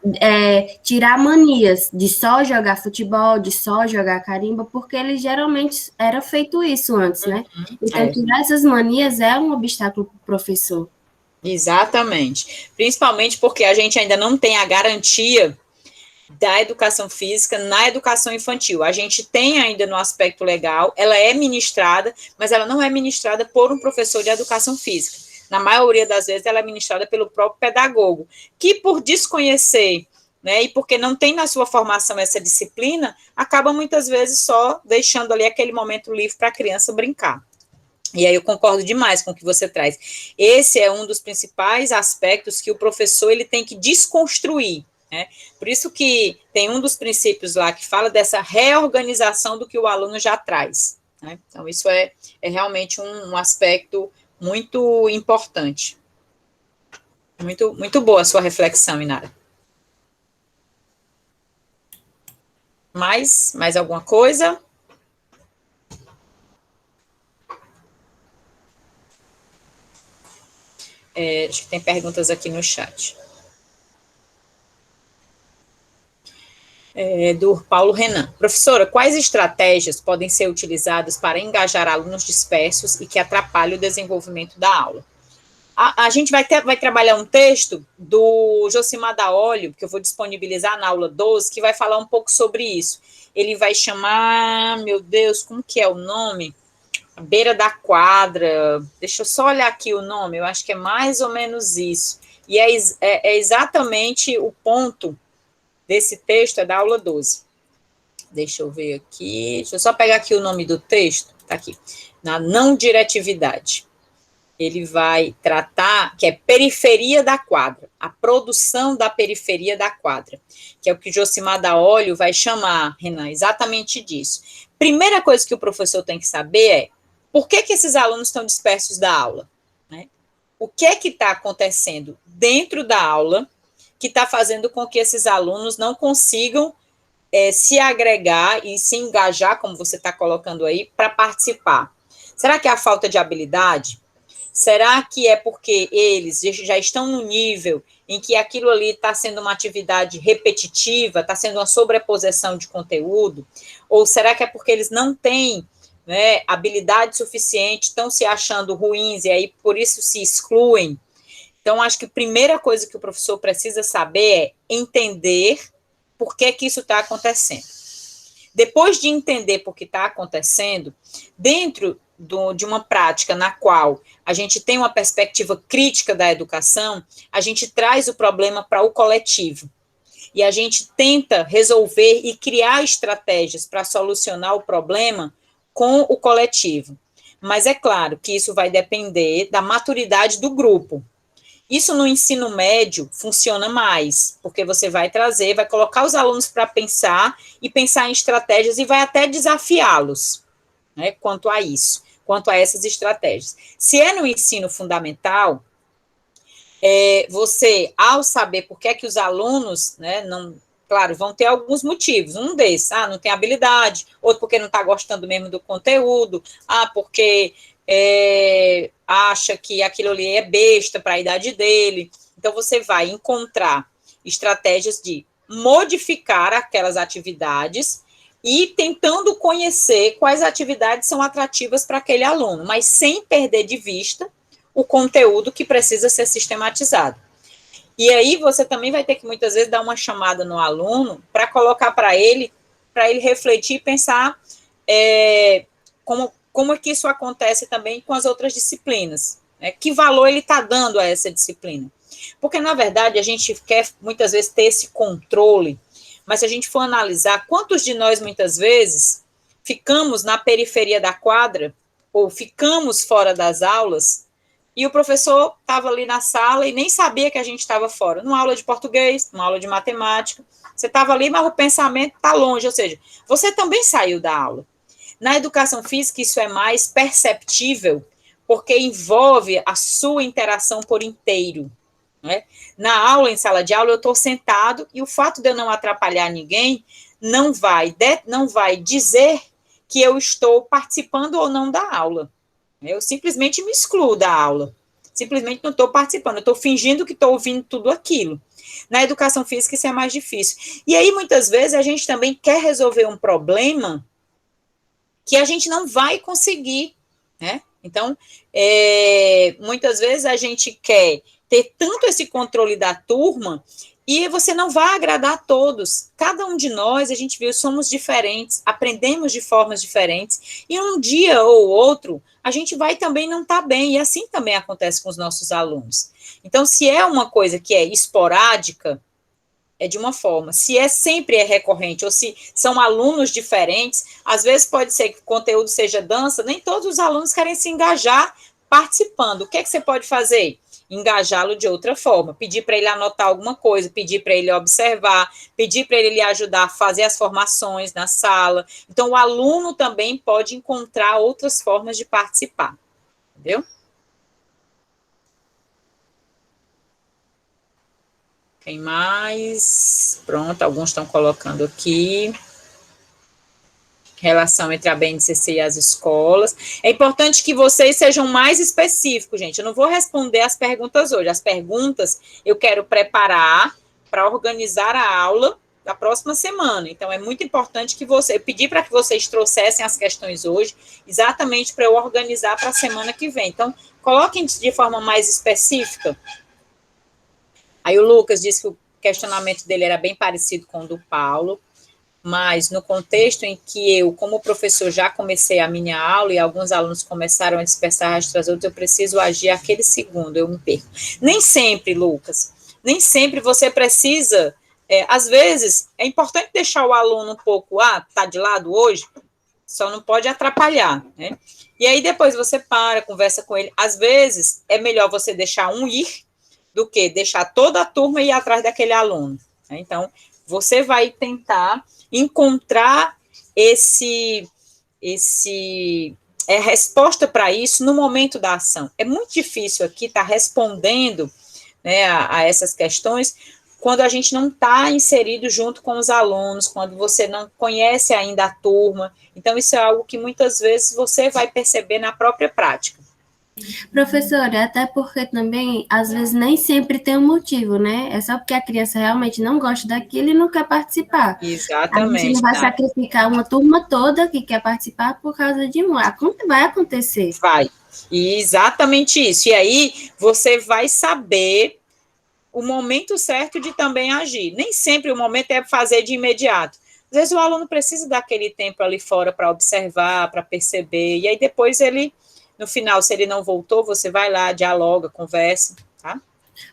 que tirar manias de só jogar futebol, de só jogar carimba, porque ele geralmente era feito isso antes, né? Então, tirar essas manias é um obstáculo para o professor. Exatamente. Principalmente porque a gente ainda não tem a garantia da educação física na educação infantil. A gente tem ainda no aspecto legal, ela é ministrada, mas ela não é ministrada por um professor de educação física. Na maioria das vezes, ela é ministrada pelo próprio pedagogo, que por desconhecer, né, e porque não tem na sua formação essa disciplina, acaba muitas vezes só deixando ali aquele momento livre para a criança brincar. E aí eu concordo demais com o que você traz. Esse é um dos principais aspectos que o professor ele tem que desconstruir, né? Por isso que tem um dos princípios lá que fala dessa reorganização do que o aluno já traz, né? Então isso é realmente um aspecto muito importante. Muito, muito boa a sua reflexão, Inara. Mais alguma coisa? Acho que tem perguntas aqui no chat. Do Paulo Renan. Professora, quais estratégias podem ser utilizadas para engajar alunos dispersos e que atrapalham o desenvolvimento da aula? A gente vai trabalhar um texto do Josimar Daolio, que eu vou disponibilizar na aula 12, que vai falar um pouco sobre isso. Ele vai chamar, meu Deus, como que é o nome? A beira da quadra, deixa eu só olhar aqui o nome, eu acho que é mais ou menos isso. E é exatamente o ponto desse texto, é da aula 12. Deixa eu ver aqui, deixa eu só pegar aqui o nome do texto, tá aqui. Na não diretividade. Ele vai tratar, que é periferia da quadra, a produção da periferia da quadra, que é o que o Josimar Daolio vai chamar, Renan, exatamente disso. Primeira coisa que o professor tem que saber é por que esses alunos estão dispersos da aula? Né? O que é que está acontecendo dentro da aula que está fazendo com que esses alunos não consigam se agregar e se engajar, como você está colocando aí, para participar? Será que é a falta de habilidade? Será que é porque eles já estão no nível em que aquilo ali está sendo uma atividade repetitiva, está sendo uma sobreposição de conteúdo? Ou será que é porque eles não têm, né, habilidade suficiente, estão se achando ruins e aí por isso se excluem? Então, acho que a primeira coisa que o professor precisa saber é entender por que isso está acontecendo. Depois de entender por que está acontecendo, dentro de uma prática na qual a gente tem uma perspectiva crítica da educação, a gente traz o problema para o coletivo. E a gente tenta resolver e criar estratégias para solucionar o problema com o coletivo. Mas é claro que isso vai depender da maturidade do grupo. Isso no ensino médio funciona mais, porque você vai colocar os alunos para pensar e pensar em estratégias e vai até desafiá-los, né, quanto a isso, quanto a essas estratégias. Se é no ensino fundamental, você, ao saber por que os alunos, né, não, claro, vão ter alguns motivos, um desses, não tem habilidade, outro porque não está gostando mesmo do conteúdo, porque acha que aquilo ali é besta para a idade dele. Então, você vai encontrar estratégias de modificar aquelas atividades e tentando conhecer quais atividades são atrativas para aquele aluno, mas sem perder de vista o conteúdo que precisa ser sistematizado. E aí você também vai ter que, muitas vezes, dar uma chamada no aluno para colocar para ele refletir e pensar como é que isso acontece também com as outras disciplinas. Né? Que valor ele está dando a essa disciplina? Porque, na verdade, a gente quer, muitas vezes, ter esse controle, mas se a gente for analisar, quantos de nós, muitas vezes, ficamos na periferia da quadra, ou ficamos fora das aulas, e o professor estava ali na sala e nem sabia que a gente estava fora, numa aula de português, numa aula de matemática, você estava ali, mas o pensamento está longe, ou seja, você também saiu da aula. Na educação física, isso é mais perceptível, porque envolve a sua interação por inteiro. Né? Na aula, em sala de aula, eu estou sentado, e o fato de eu não atrapalhar ninguém não vai dizer que eu estou participando ou não da aula. Eu simplesmente me excluo da aula. Simplesmente não estou participando. Eu estou fingindo que estou ouvindo tudo aquilo. Na educação física, isso é mais difícil. E aí, muitas vezes, a gente também quer resolver um problema que a gente não vai conseguir. Né? Então, muitas vezes, a gente quer ter tanto esse controle da turma e você não vai agradar a todos. Cada um de nós, a gente viu, somos diferentes, aprendemos de formas diferentes, e um dia ou outro, a gente vai também não estar bem, e assim também acontece com os nossos alunos. Então, se é uma coisa que é esporádica, é de uma forma. Se sempre é recorrente, ou se são alunos diferentes, às vezes pode ser que o conteúdo seja dança, nem todos os alunos querem se engajar participando. O que é que você pode fazer? Engajá-lo de outra forma, pedir para ele anotar alguma coisa, pedir para ele observar, pedir para ele lhe ajudar a fazer as formações na sala. Então, o aluno também pode encontrar outras formas de participar, entendeu? Tem mais? Pronto, alguns estão colocando aqui. Relação entre a BNCC e as escolas. É importante que vocês sejam mais específicos, gente. Eu não vou responder as perguntas hoje. As perguntas eu quero preparar para organizar a aula da próxima semana. Então, é muito importante que eu pedi para que vocês trouxessem as questões hoje, exatamente para eu organizar para a semana que vem. Então, coloquem de forma mais específica. Aí o Lucas disse que o questionamento dele era bem parecido com o do Paulo, mas no contexto em que eu, como professor, já comecei a minha aula e alguns alunos começaram a dispersar rastros outros, eu preciso agir aquele segundo, eu me perco. Nem sempre, Lucas, nem sempre você precisa, às vezes, é importante deixar o aluno um pouco, tá de lado hoje, só não pode atrapalhar, né? E aí depois você conversa com ele. Às vezes, é melhor você deixar um ir do que deixar toda a turma ir atrás daquele aluno. Né? Então, você vai tentar encontrar resposta para isso no momento da ação. É muito difícil aqui estar respondendo, né, a essas questões quando a gente não está inserido junto com os alunos, quando você não conhece ainda a turma. Então, isso é algo que muitas vezes você vai perceber na própria prática. Professora, até porque também, às vezes, nem sempre tem um motivo, né? É só porque a criança realmente não gosta daquilo e não quer participar. Exatamente. A gente não vai sacrificar uma turma toda que quer participar por causa de um. Vai acontecer. Vai. Exatamente isso. E aí, você vai saber o momento certo de também agir. Nem sempre o momento é fazer de imediato. Às vezes, o aluno precisa daquele tempo ali fora para observar, para perceber, e aí depois ele... No final, se ele não voltou, você vai lá, dialoga, conversa, tá?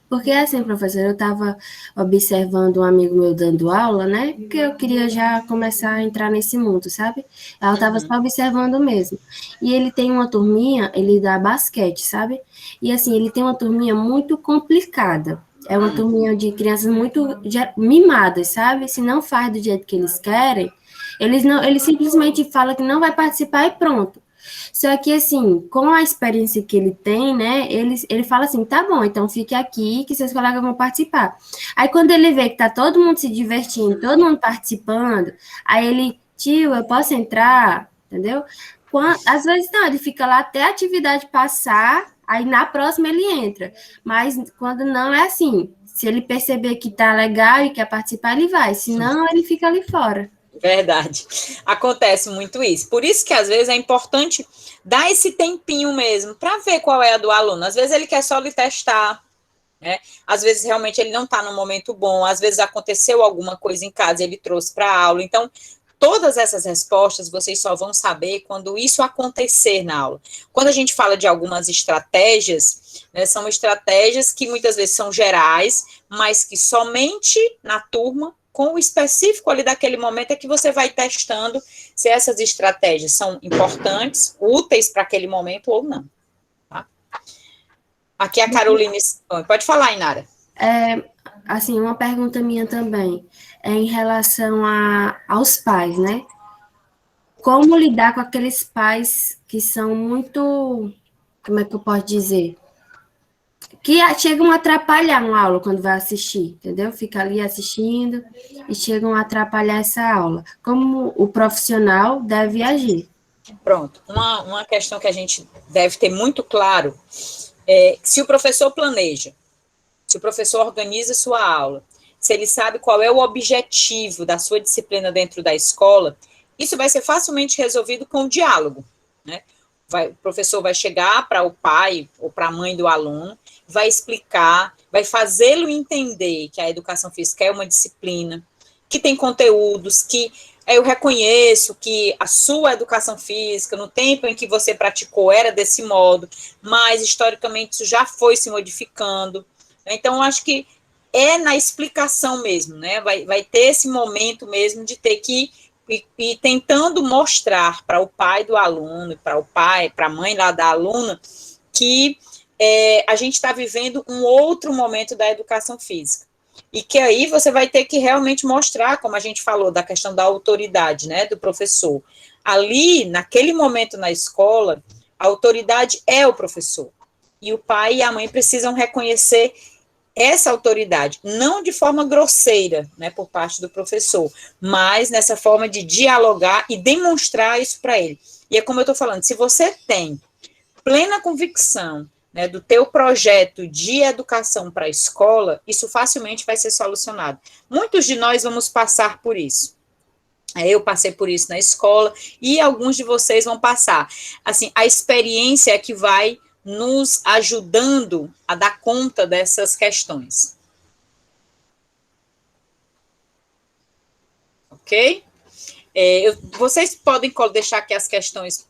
Porque assim, professora, eu estava observando um amigo meu dando aula, né? Porque eu queria já começar a entrar nesse mundo, sabe? Eu estava só observando mesmo. E ele tem uma turminha, ele dá basquete, sabe? E assim, ele tem uma turminha muito complicada. É uma turminha de crianças muito mimadas, sabe? Se não faz do jeito que eles querem, eles simplesmente falam que não vai participar e pronto. Só que, assim, com a experiência que ele tem, né, ele fala assim, tá bom, então fique aqui que seus colegas vão participar. Aí, quando ele vê que tá todo mundo se divertindo, todo mundo participando, aí ele, tio, eu posso entrar? Entendeu? Às vezes, não, ele fica lá até a atividade passar, aí na próxima ele entra. Mas, quando não, é assim, se ele perceber que tá legal e quer participar, ele vai, senão ele fica ali fora. Verdade. Acontece muito isso. Por isso que, às vezes, é importante dar esse tempinho mesmo para ver qual é a do aluno. Às vezes, ele quer só lhe testar, né? Às vezes, realmente, ele não está no momento bom, às vezes aconteceu alguma coisa em casa e ele trouxe para a aula. Então, todas essas respostas vocês só vão saber quando isso acontecer na aula. Quando a gente fala de algumas estratégias, né, são estratégias que muitas vezes são gerais, mas que somente na turma, com o específico ali daquele momento, é que você vai testando se essas estratégias são importantes, úteis para aquele momento ou não. Tá? Aqui a Caroline... Pode falar, Inara. Assim, uma pergunta minha também é em relação aos pais, né? Como lidar com aqueles pais que são muito, como é que eu posso dizer? Que chegam a atrapalhar uma aula quando vai assistir, entendeu? Fica ali assistindo e chegam a atrapalhar essa aula. Como o profissional deve agir? Pronto. Uma questão que a gente deve ter muito claro é se o professor planeja, se o professor organiza sua aula, se ele sabe qual é o objetivo da sua disciplina dentro da escola, isso vai ser facilmente resolvido com o diálogo, né? O professor vai chegar para o pai ou para a mãe do aluno, vai explicar, vai fazê-lo entender que a educação física é uma disciplina, que tem conteúdos, que eu reconheço que a sua educação física, no tempo em que você praticou, era desse modo, mas historicamente isso já foi se modificando. Então, eu acho que é na explicação mesmo, né? Vai ter esse momento mesmo de ter que ir tentando mostrar para o pai do aluno, para o pai, para a mãe lá da aluna, que a gente está vivendo um outro momento da educação física. E que aí você vai ter que realmente mostrar, como a gente falou, da questão da autoridade, né, do professor. Ali, naquele momento na escola, a autoridade é o professor. E o pai e a mãe precisam reconhecer essa autoridade, não de forma grosseira, né, por parte do professor, mas nessa forma de dialogar e demonstrar isso para ele. E é como eu estou falando, se você tem plena convicção, né, do teu projeto de educação para a escola, isso facilmente vai ser solucionado. Muitos de nós vamos passar por isso. Eu passei por isso na escola e alguns de vocês vão passar. Assim, a experiência é que vai nos ajudando a dar conta dessas questões. Ok? Vocês podem deixar aqui as questões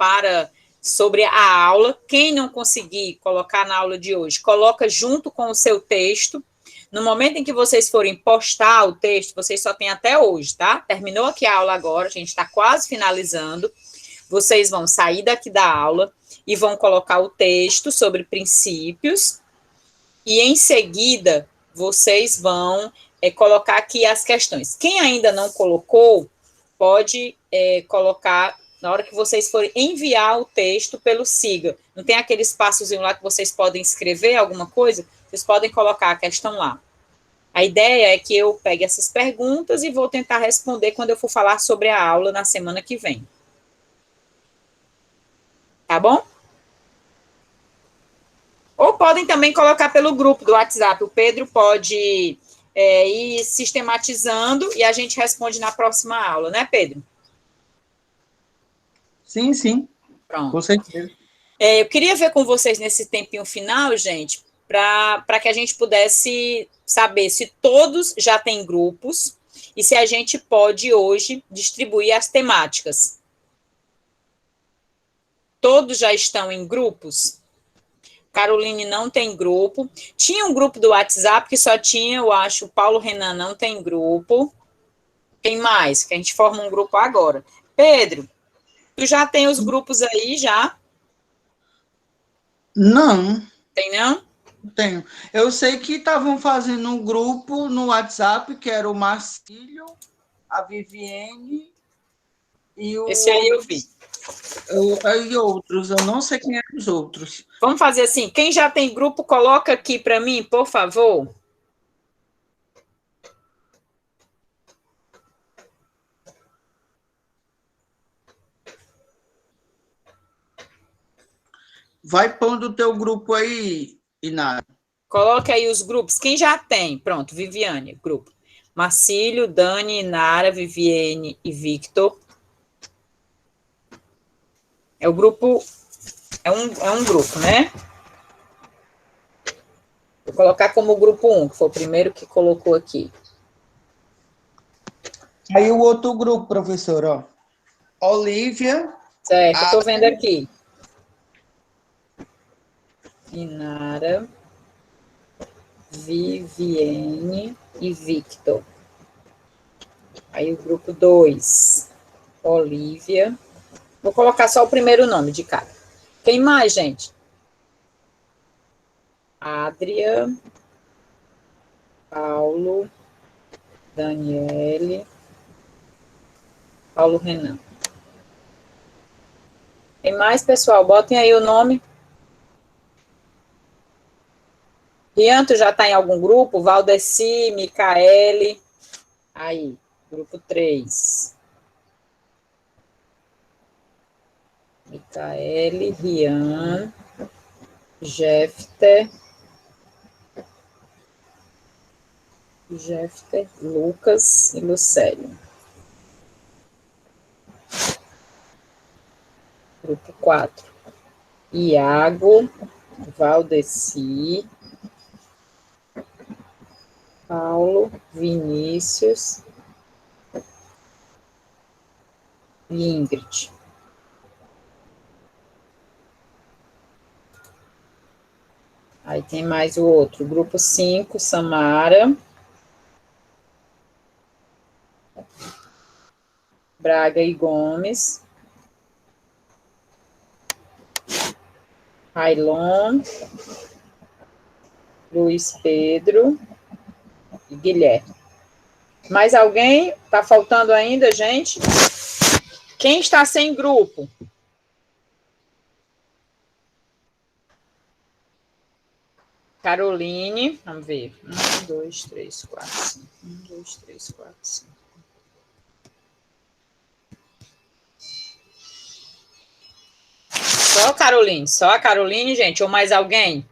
sobre a aula. Quem não conseguir colocar na aula de hoje, coloca junto com o seu texto. No momento em que vocês forem postar o texto, vocês só têm até hoje, tá? Terminou aqui a aula agora, a gente está quase finalizando. Vocês vão sair daqui da aula e vão colocar o texto sobre princípios, e em seguida vocês vão colocar aqui as questões. Quem ainda não colocou, pode colocar na hora que vocês forem enviar o texto pelo Siga. Não tem aquele espaçozinho lá que vocês podem escrever alguma coisa? Vocês podem colocar a questão lá. A ideia é que eu pegue essas perguntas e vou tentar responder quando eu for falar sobre a aula na semana que vem. Tá bom? Ou podem também colocar pelo grupo do WhatsApp. O Pedro pode ir sistematizando e a gente responde na próxima aula, né, Pedro? Sim, sim. Pronto. Com certeza. Eu queria ver com vocês nesse tempinho final, gente, para que a gente pudesse saber se todos já têm grupos e se a gente pode hoje distribuir as temáticas. Todos já estão em grupos? Caroline não tem grupo. Tinha um grupo do WhatsApp que só tinha, eu acho, o Paulo Renan não tem grupo. Quem mais? Que a gente forma um grupo agora. Pedro, tu já tem os grupos aí, já? Não. Tem, não? Tenho. Eu sei que estavam fazendo um grupo no WhatsApp, que era o Marcílio, a Viviane e o... Esse aí eu vi. E outros, eu não sei quem eram os outros. Vamos fazer assim, quem já tem grupo, coloca aqui para mim, por favor. Vai pondo o teu grupo aí, Inara. Coloca aí os grupos, quem já tem, pronto, Viviane, grupo. Marcílio, Dani, Inara, Viviane e Victor. É um grupo, né? Vou colocar como grupo 1, que foi o primeiro que colocou aqui. Aí o outro grupo, professor, ó. Olivia. Certo, eu estou vendo aqui. Inara, Viviane e Victor. Aí o grupo 2, Olivia. Vou colocar só o primeiro nome de cada. Quem mais, gente? Adria, Paulo, Daniele, Paulo Renan. Tem mais, pessoal? Botem aí o nome. Rian, tu já está em algum grupo? Valdeci, Micaele. Aí, grupo 3. Micaele, Rian, Jefter, Lucas e Lucélio. Grupo 4. Iago, Valdeci, Paulo, Vinícius e Ingrid. Aí tem mais o outro, grupo 5, Samara, Braga e Gomes, Railon, Luiz Pedro e Guilherme. Mais alguém? Tá faltando ainda, gente? Quem está sem grupo? Caroline, vamos ver. 1, 2, 3, 4, 5. 1, 2, 3, 4, 5. Só a Caroline, gente, ou mais alguém?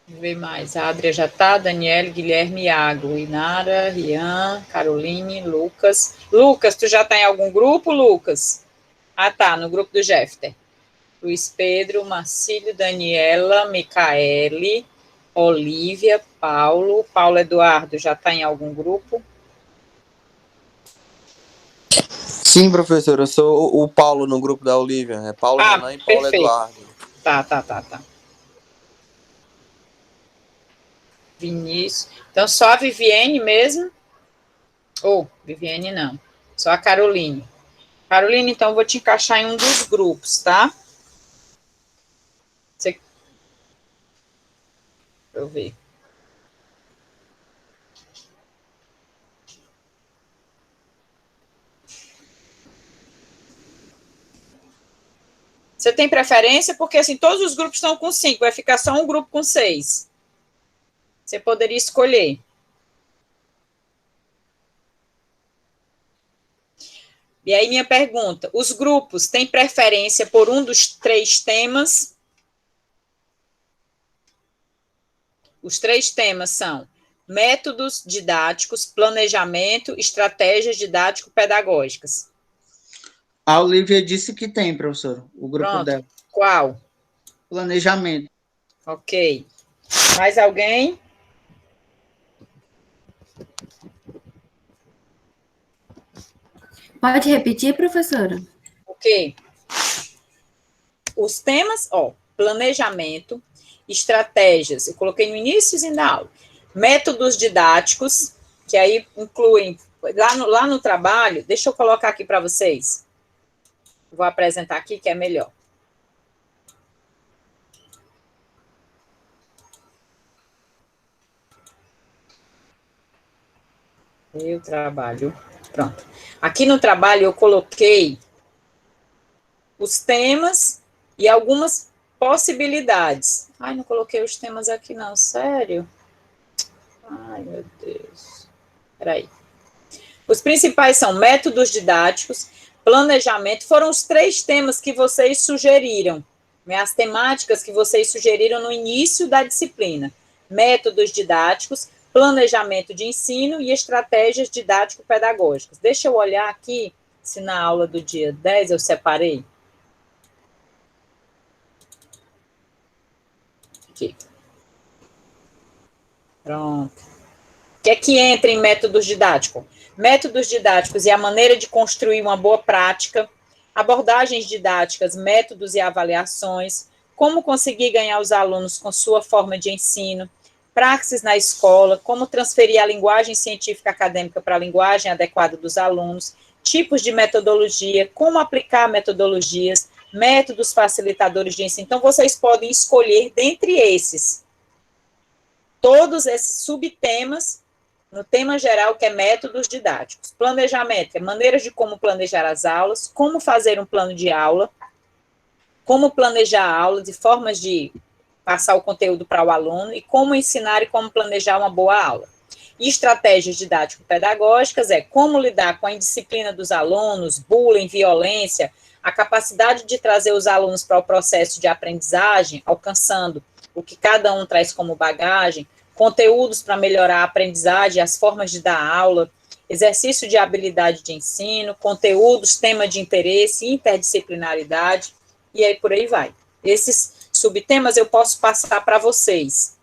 Vamos ver mais. A Adria já tá, Daniele, Guilherme, Iago, Inara, Rian, Caroline, Lucas. Lucas, tu já tá em algum grupo, Lucas? Ah, tá, no grupo do Jefter. Luiz Pedro, Marcílio, Daniela, Micaele, Olívia, Paulo. Paulo Eduardo, já está em algum grupo? Sim, professor, eu sou o Paulo no grupo da Olívia. É Paulo Renan e Paulo perfeito. Eduardo. Tá. Vinícius. Então, só a Viviane mesmo? Ou, Viviane não. Só a Caroline. Caroline, então, eu vou te encaixar em um dos grupos, tá? Deixa eu ver. Você tem preferência? Porque, assim, todos os grupos estão com 5, vai ficar só um grupo com 6. Você poderia escolher. E aí, minha pergunta, os grupos têm preferência por um dos 3 temas? Os 3 temas são métodos didáticos, planejamento, estratégias didático-pedagógicas. A Olivia disse que tem, professor, o grupo Pronto. dela. Qual? Planejamento. Ok. Mais alguém? Pode repetir, professora? Ok. Os temas, planejamento, estratégias, eu coloquei no início da aula, métodos didáticos, que aí incluem, lá no trabalho, deixa eu colocar aqui para vocês, vou apresentar aqui que é melhor. Eu trabalho, pronto. Aqui no trabalho eu coloquei os temas e algumas possibilidades. Ai, não coloquei os temas aqui não, sério? Ai, meu Deus. Peraí. Os principais são métodos didáticos, planejamento, foram os 3 temas que vocês sugeriram, né? As temáticas que vocês sugeriram no início da disciplina. Métodos didáticos, planejamento de ensino e estratégias didático-pedagógicas. Deixa eu olhar aqui se na aula do dia 10 eu separei. Aqui. Pronto. O que é que entra em métodos didáticos? Métodos didáticos e a maneira de construir uma boa prática, abordagens didáticas, métodos e avaliações, como conseguir ganhar os alunos com sua forma de ensino, praxis na escola, como transferir a linguagem científica acadêmica para a linguagem adequada dos alunos, tipos de metodologia, como aplicar metodologias, métodos facilitadores de ensino. Então, vocês podem escolher dentre esses, todos esses subtemas, no tema geral, que é métodos didáticos. Planejamento, que é maneiras de como planejar as aulas, como fazer um plano de aula, como planejar a aula, de formas de passar o conteúdo para o aluno, e como ensinar e como planejar uma boa aula. E estratégias didático-pedagógicas é como lidar com a indisciplina dos alunos, bullying, violência, a capacidade de trazer os alunos para o processo de aprendizagem, alcançando o que cada um traz como bagagem, conteúdos para melhorar a aprendizagem, as formas de dar aula, exercício de habilidade de ensino, conteúdos, tema de interesse, interdisciplinaridade, e aí por aí vai. Esses subtemas eu posso passar para vocês.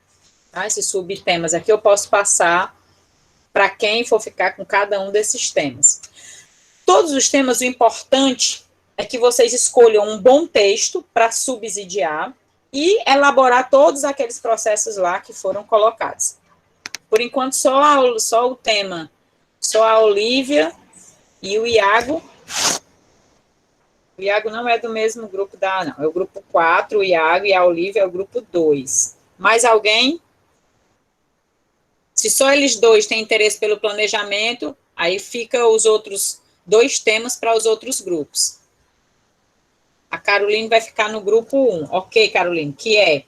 Tá? Esses subtemas aqui eu posso passar para quem for ficar com cada um desses temas. Todos os temas, o importante é que vocês escolham um bom texto para subsidiar e elaborar todos aqueles processos lá que foram colocados. Por enquanto, só o tema, só a Olivia e o Iago. O Iago não é do mesmo grupo não, é o grupo 4, o Iago, e a Olivia é o grupo 2. Mais alguém? Se só eles dois têm interesse pelo planejamento, aí fica os outros 2 temas para os outros grupos. A Caroline vai ficar no grupo 1. Ok, Caroline, que é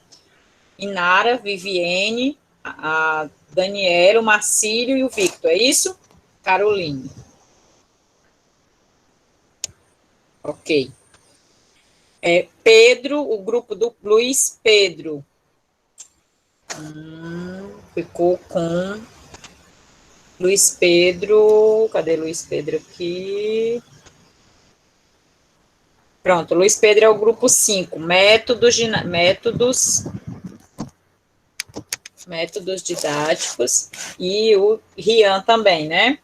Inara, Viviane, a Daniela, o Marcílio e o Victor, é isso? Caroline. Ok. Pedro, o grupo do Luiz Pedro. Ficou com Luiz Pedro. Cadê Luiz Pedro aqui? Pronto, Luiz Pedro é o grupo 5. Métodos didáticos. E o Rian também, né?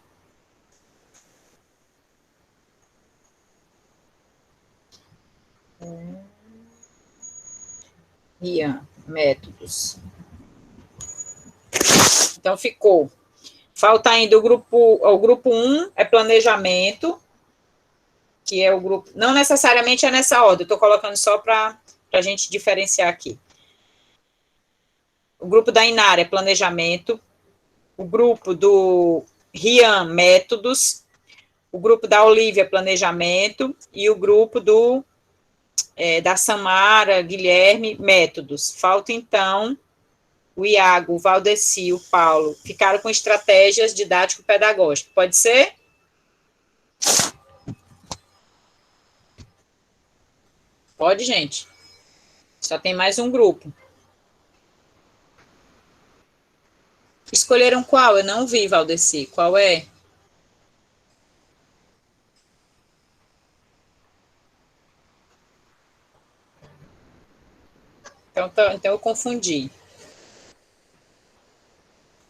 Rian, métodos. Então, ficou. Falta ainda o grupo 1, é planejamento, que é o grupo... Não necessariamente é nessa ordem, eu estou colocando só para a gente diferenciar aqui. O grupo da Inara é planejamento, o grupo do Rian, métodos, o grupo da Olivia, planejamento, e o grupo da Samara, Guilherme, métodos. Falta, então, o Iago, o Valdeci, o Paulo, ficaram com estratégias didático-pedagógicas. Pode ser? Pode, gente. Só tem mais um grupo. Escolheram qual? Eu não vi, Valdeci. Qual é? Então eu confundi.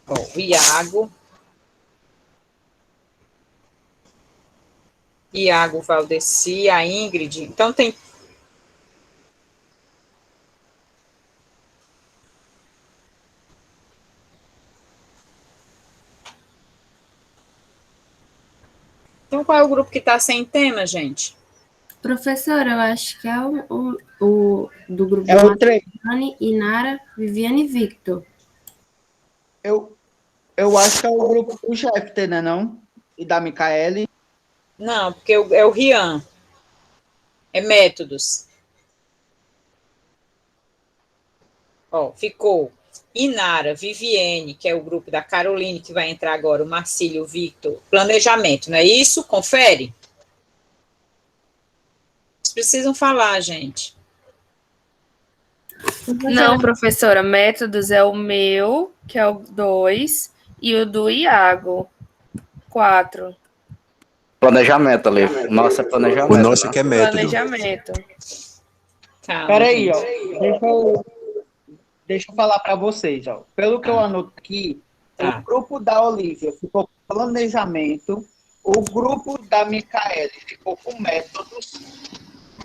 Ó, o Iago, Valdeci, a Ingrid. Então tem... Então qual é o grupo que está sem tema, gente? Professora, eu acho que é o do grupo é o 3. Inara, Viviane e Victor. Eu acho que é o grupo do Jefter, né, não? E da Micaele. Não, porque é o Rian. É métodos. Ó, ficou Inara, Viviane, que é o grupo da Caroline, que vai entrar agora, o Marcílio, o Victor. Planejamento, não é isso? Confere. Vocês precisam falar, gente. Não, professora, métodos é o meu, que é o 2, e o do Iago, 4. Planejamento ali. Nossa, planejamento. O nosso que é método. Planejamento. Calma, peraí, gente. ó. deixa eu falar para vocês, ó. Pelo que eu anoto aqui, o grupo da Olivia ficou com planejamento, o grupo da Micaele ficou com métodos,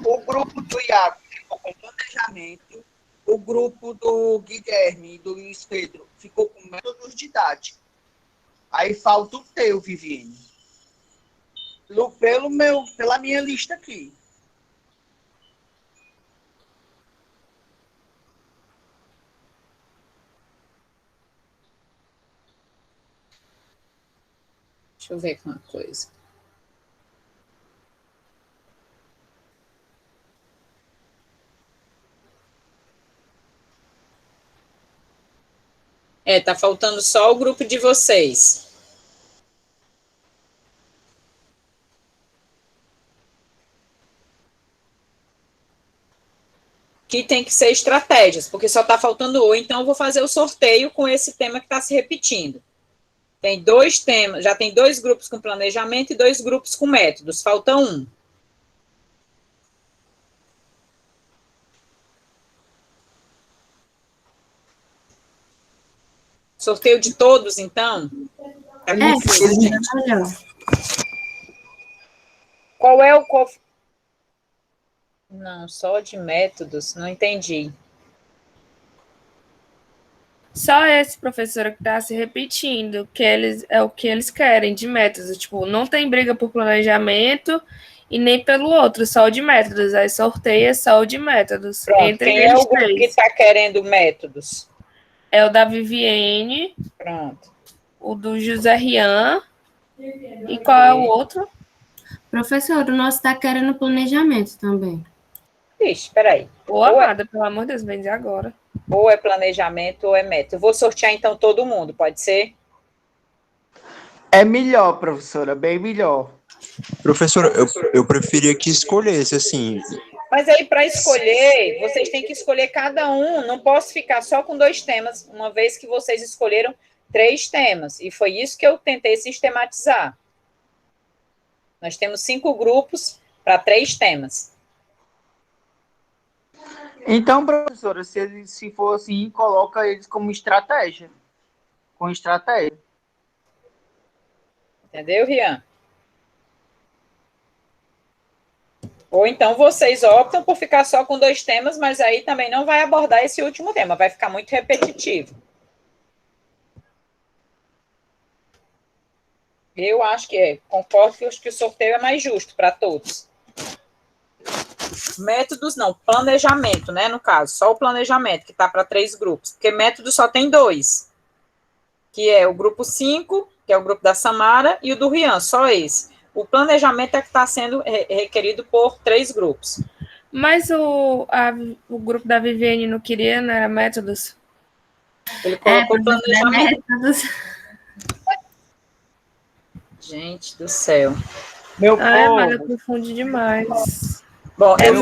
o grupo do Iago ficou com planejamento, o grupo do Guilherme e do Luiz Pedro ficou com métodos didáticos. Aí falta o teu, Viviane. Pela minha lista aqui. Deixa eu ver uma coisa. Tá faltando só o grupo de vocês. Que tem que ser estratégias, porque só está faltando ou, então eu vou fazer o sorteio com esse tema que está se repetindo. Tem 2 temas, já tem 2 grupos com planejamento e 2 grupos com métodos, falta um. Sorteio de todos, então? Qual é o... Não, só de métodos, não entendi. Só esse, professora, que está se repetindo, que é o que eles querem de métodos. Tipo, não tem briga por planejamento e nem pelo outro, só o de métodos. Aí sorteia só o de métodos. Pronto, quem é o grupo que está querendo métodos? É o da Viviane. Pronto. O do José Rian. E qual é o outro? Professor, o nosso está querendo planejamento também. Ixi, peraí. Ô, amada, pelo amor de Deus, vem dizer agora. Ou é planejamento ou é método. Eu vou sortear, então, todo mundo, pode ser? É melhor, professora, bem melhor. Professora, eu preferia que escolhesse, assim... Mas aí, para escolher, vocês têm que escolher cada um. Não posso ficar só com 2 temas, uma vez que vocês escolheram 3 temas. E foi isso que eu tentei sistematizar. Nós temos 5 grupos para 3 temas. Então, professora, se for assim, coloca eles como estratégia. Com estratégia. Entendeu, Rian? Ou então vocês optam por ficar só com 2 temas, mas aí também não vai abordar esse último tema, vai ficar muito repetitivo. Eu acho que concordo que o sorteio é mais justo para todos. Métodos não, planejamento, né, no caso, só o planejamento, que está para 3 grupos, porque métodos só tem 2, que é o grupo 5, que é o grupo da Samara, e o do Rian, só esse. O planejamento é que está sendo requerido por 3 grupos. Mas o grupo da Viviane não queria, não era métodos? Ele colocou planejamento. Gente do céu. Meu povo. Mas confunde demais. Bom, eu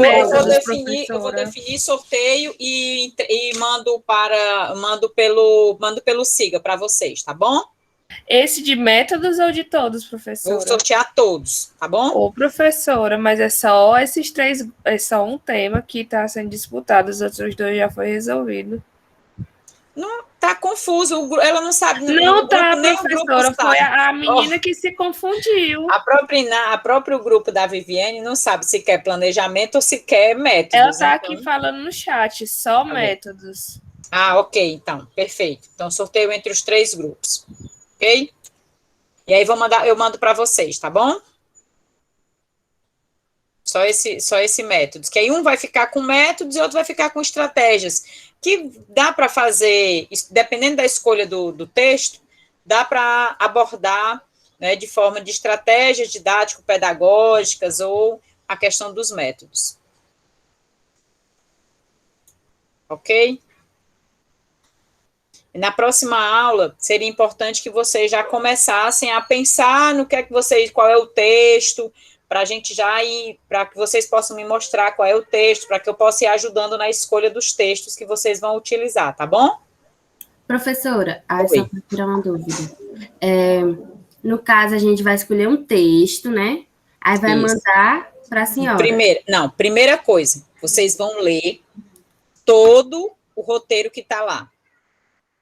vou definir sorteio e mando pelo Siga para vocês, tá bom? Esse de métodos ou de todos, professora? Vou sortear todos, tá bom? Ô, professora, mas é só esses 3, é só um tema que está sendo disputado, os outros 2 já foi resolvido. Não, tá confuso, ela não sabe. Não tá, professora, foi a menina que se confundiu. A próprio grupo da Viviane não sabe se quer planejamento ou se quer métodos. Ela tá aqui falando no chat, só métodos. Ah, ok, então, perfeito. Então, sorteio entre os 3 grupos, ok? E aí eu mando para vocês, tá bom? Só esse método, que aí um vai ficar com métodos e outro vai ficar com estratégias, que dá para fazer, dependendo da escolha do texto, dá para abordar, né, de forma de estratégias didático-pedagógicas ou a questão dos métodos. Ok? E na próxima aula, seria importante que vocês já começassem a pensar no que é que qual é o texto, para a gente já ir, para que vocês possam me mostrar qual é o texto, para que eu possa ir ajudando na escolha dos textos que vocês vão utilizar, tá bom? Professora, só para tirar uma dúvida. No caso, a gente vai escolher um texto, né? Aí vai mandar para a senhora. Primeira coisa, vocês vão ler todo o roteiro que está lá.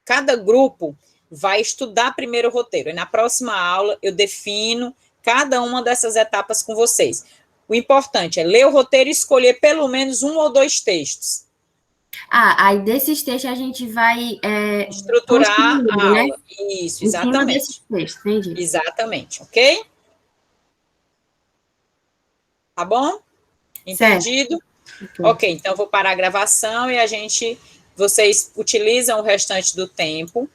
Cada grupo vai estudar primeiro o roteiro. E na próxima aula eu defino cada uma dessas etapas com vocês. O importante é ler o roteiro e escolher pelo menos 1 ou 2 textos. Aí desses textos a gente vai estruturar a aula. Né? Isso, exatamente. Desses textos, entendi. Exatamente, ok? Tá bom? Entendido? Ok, então eu vou parar a gravação e vocês utilizam o restante do tempo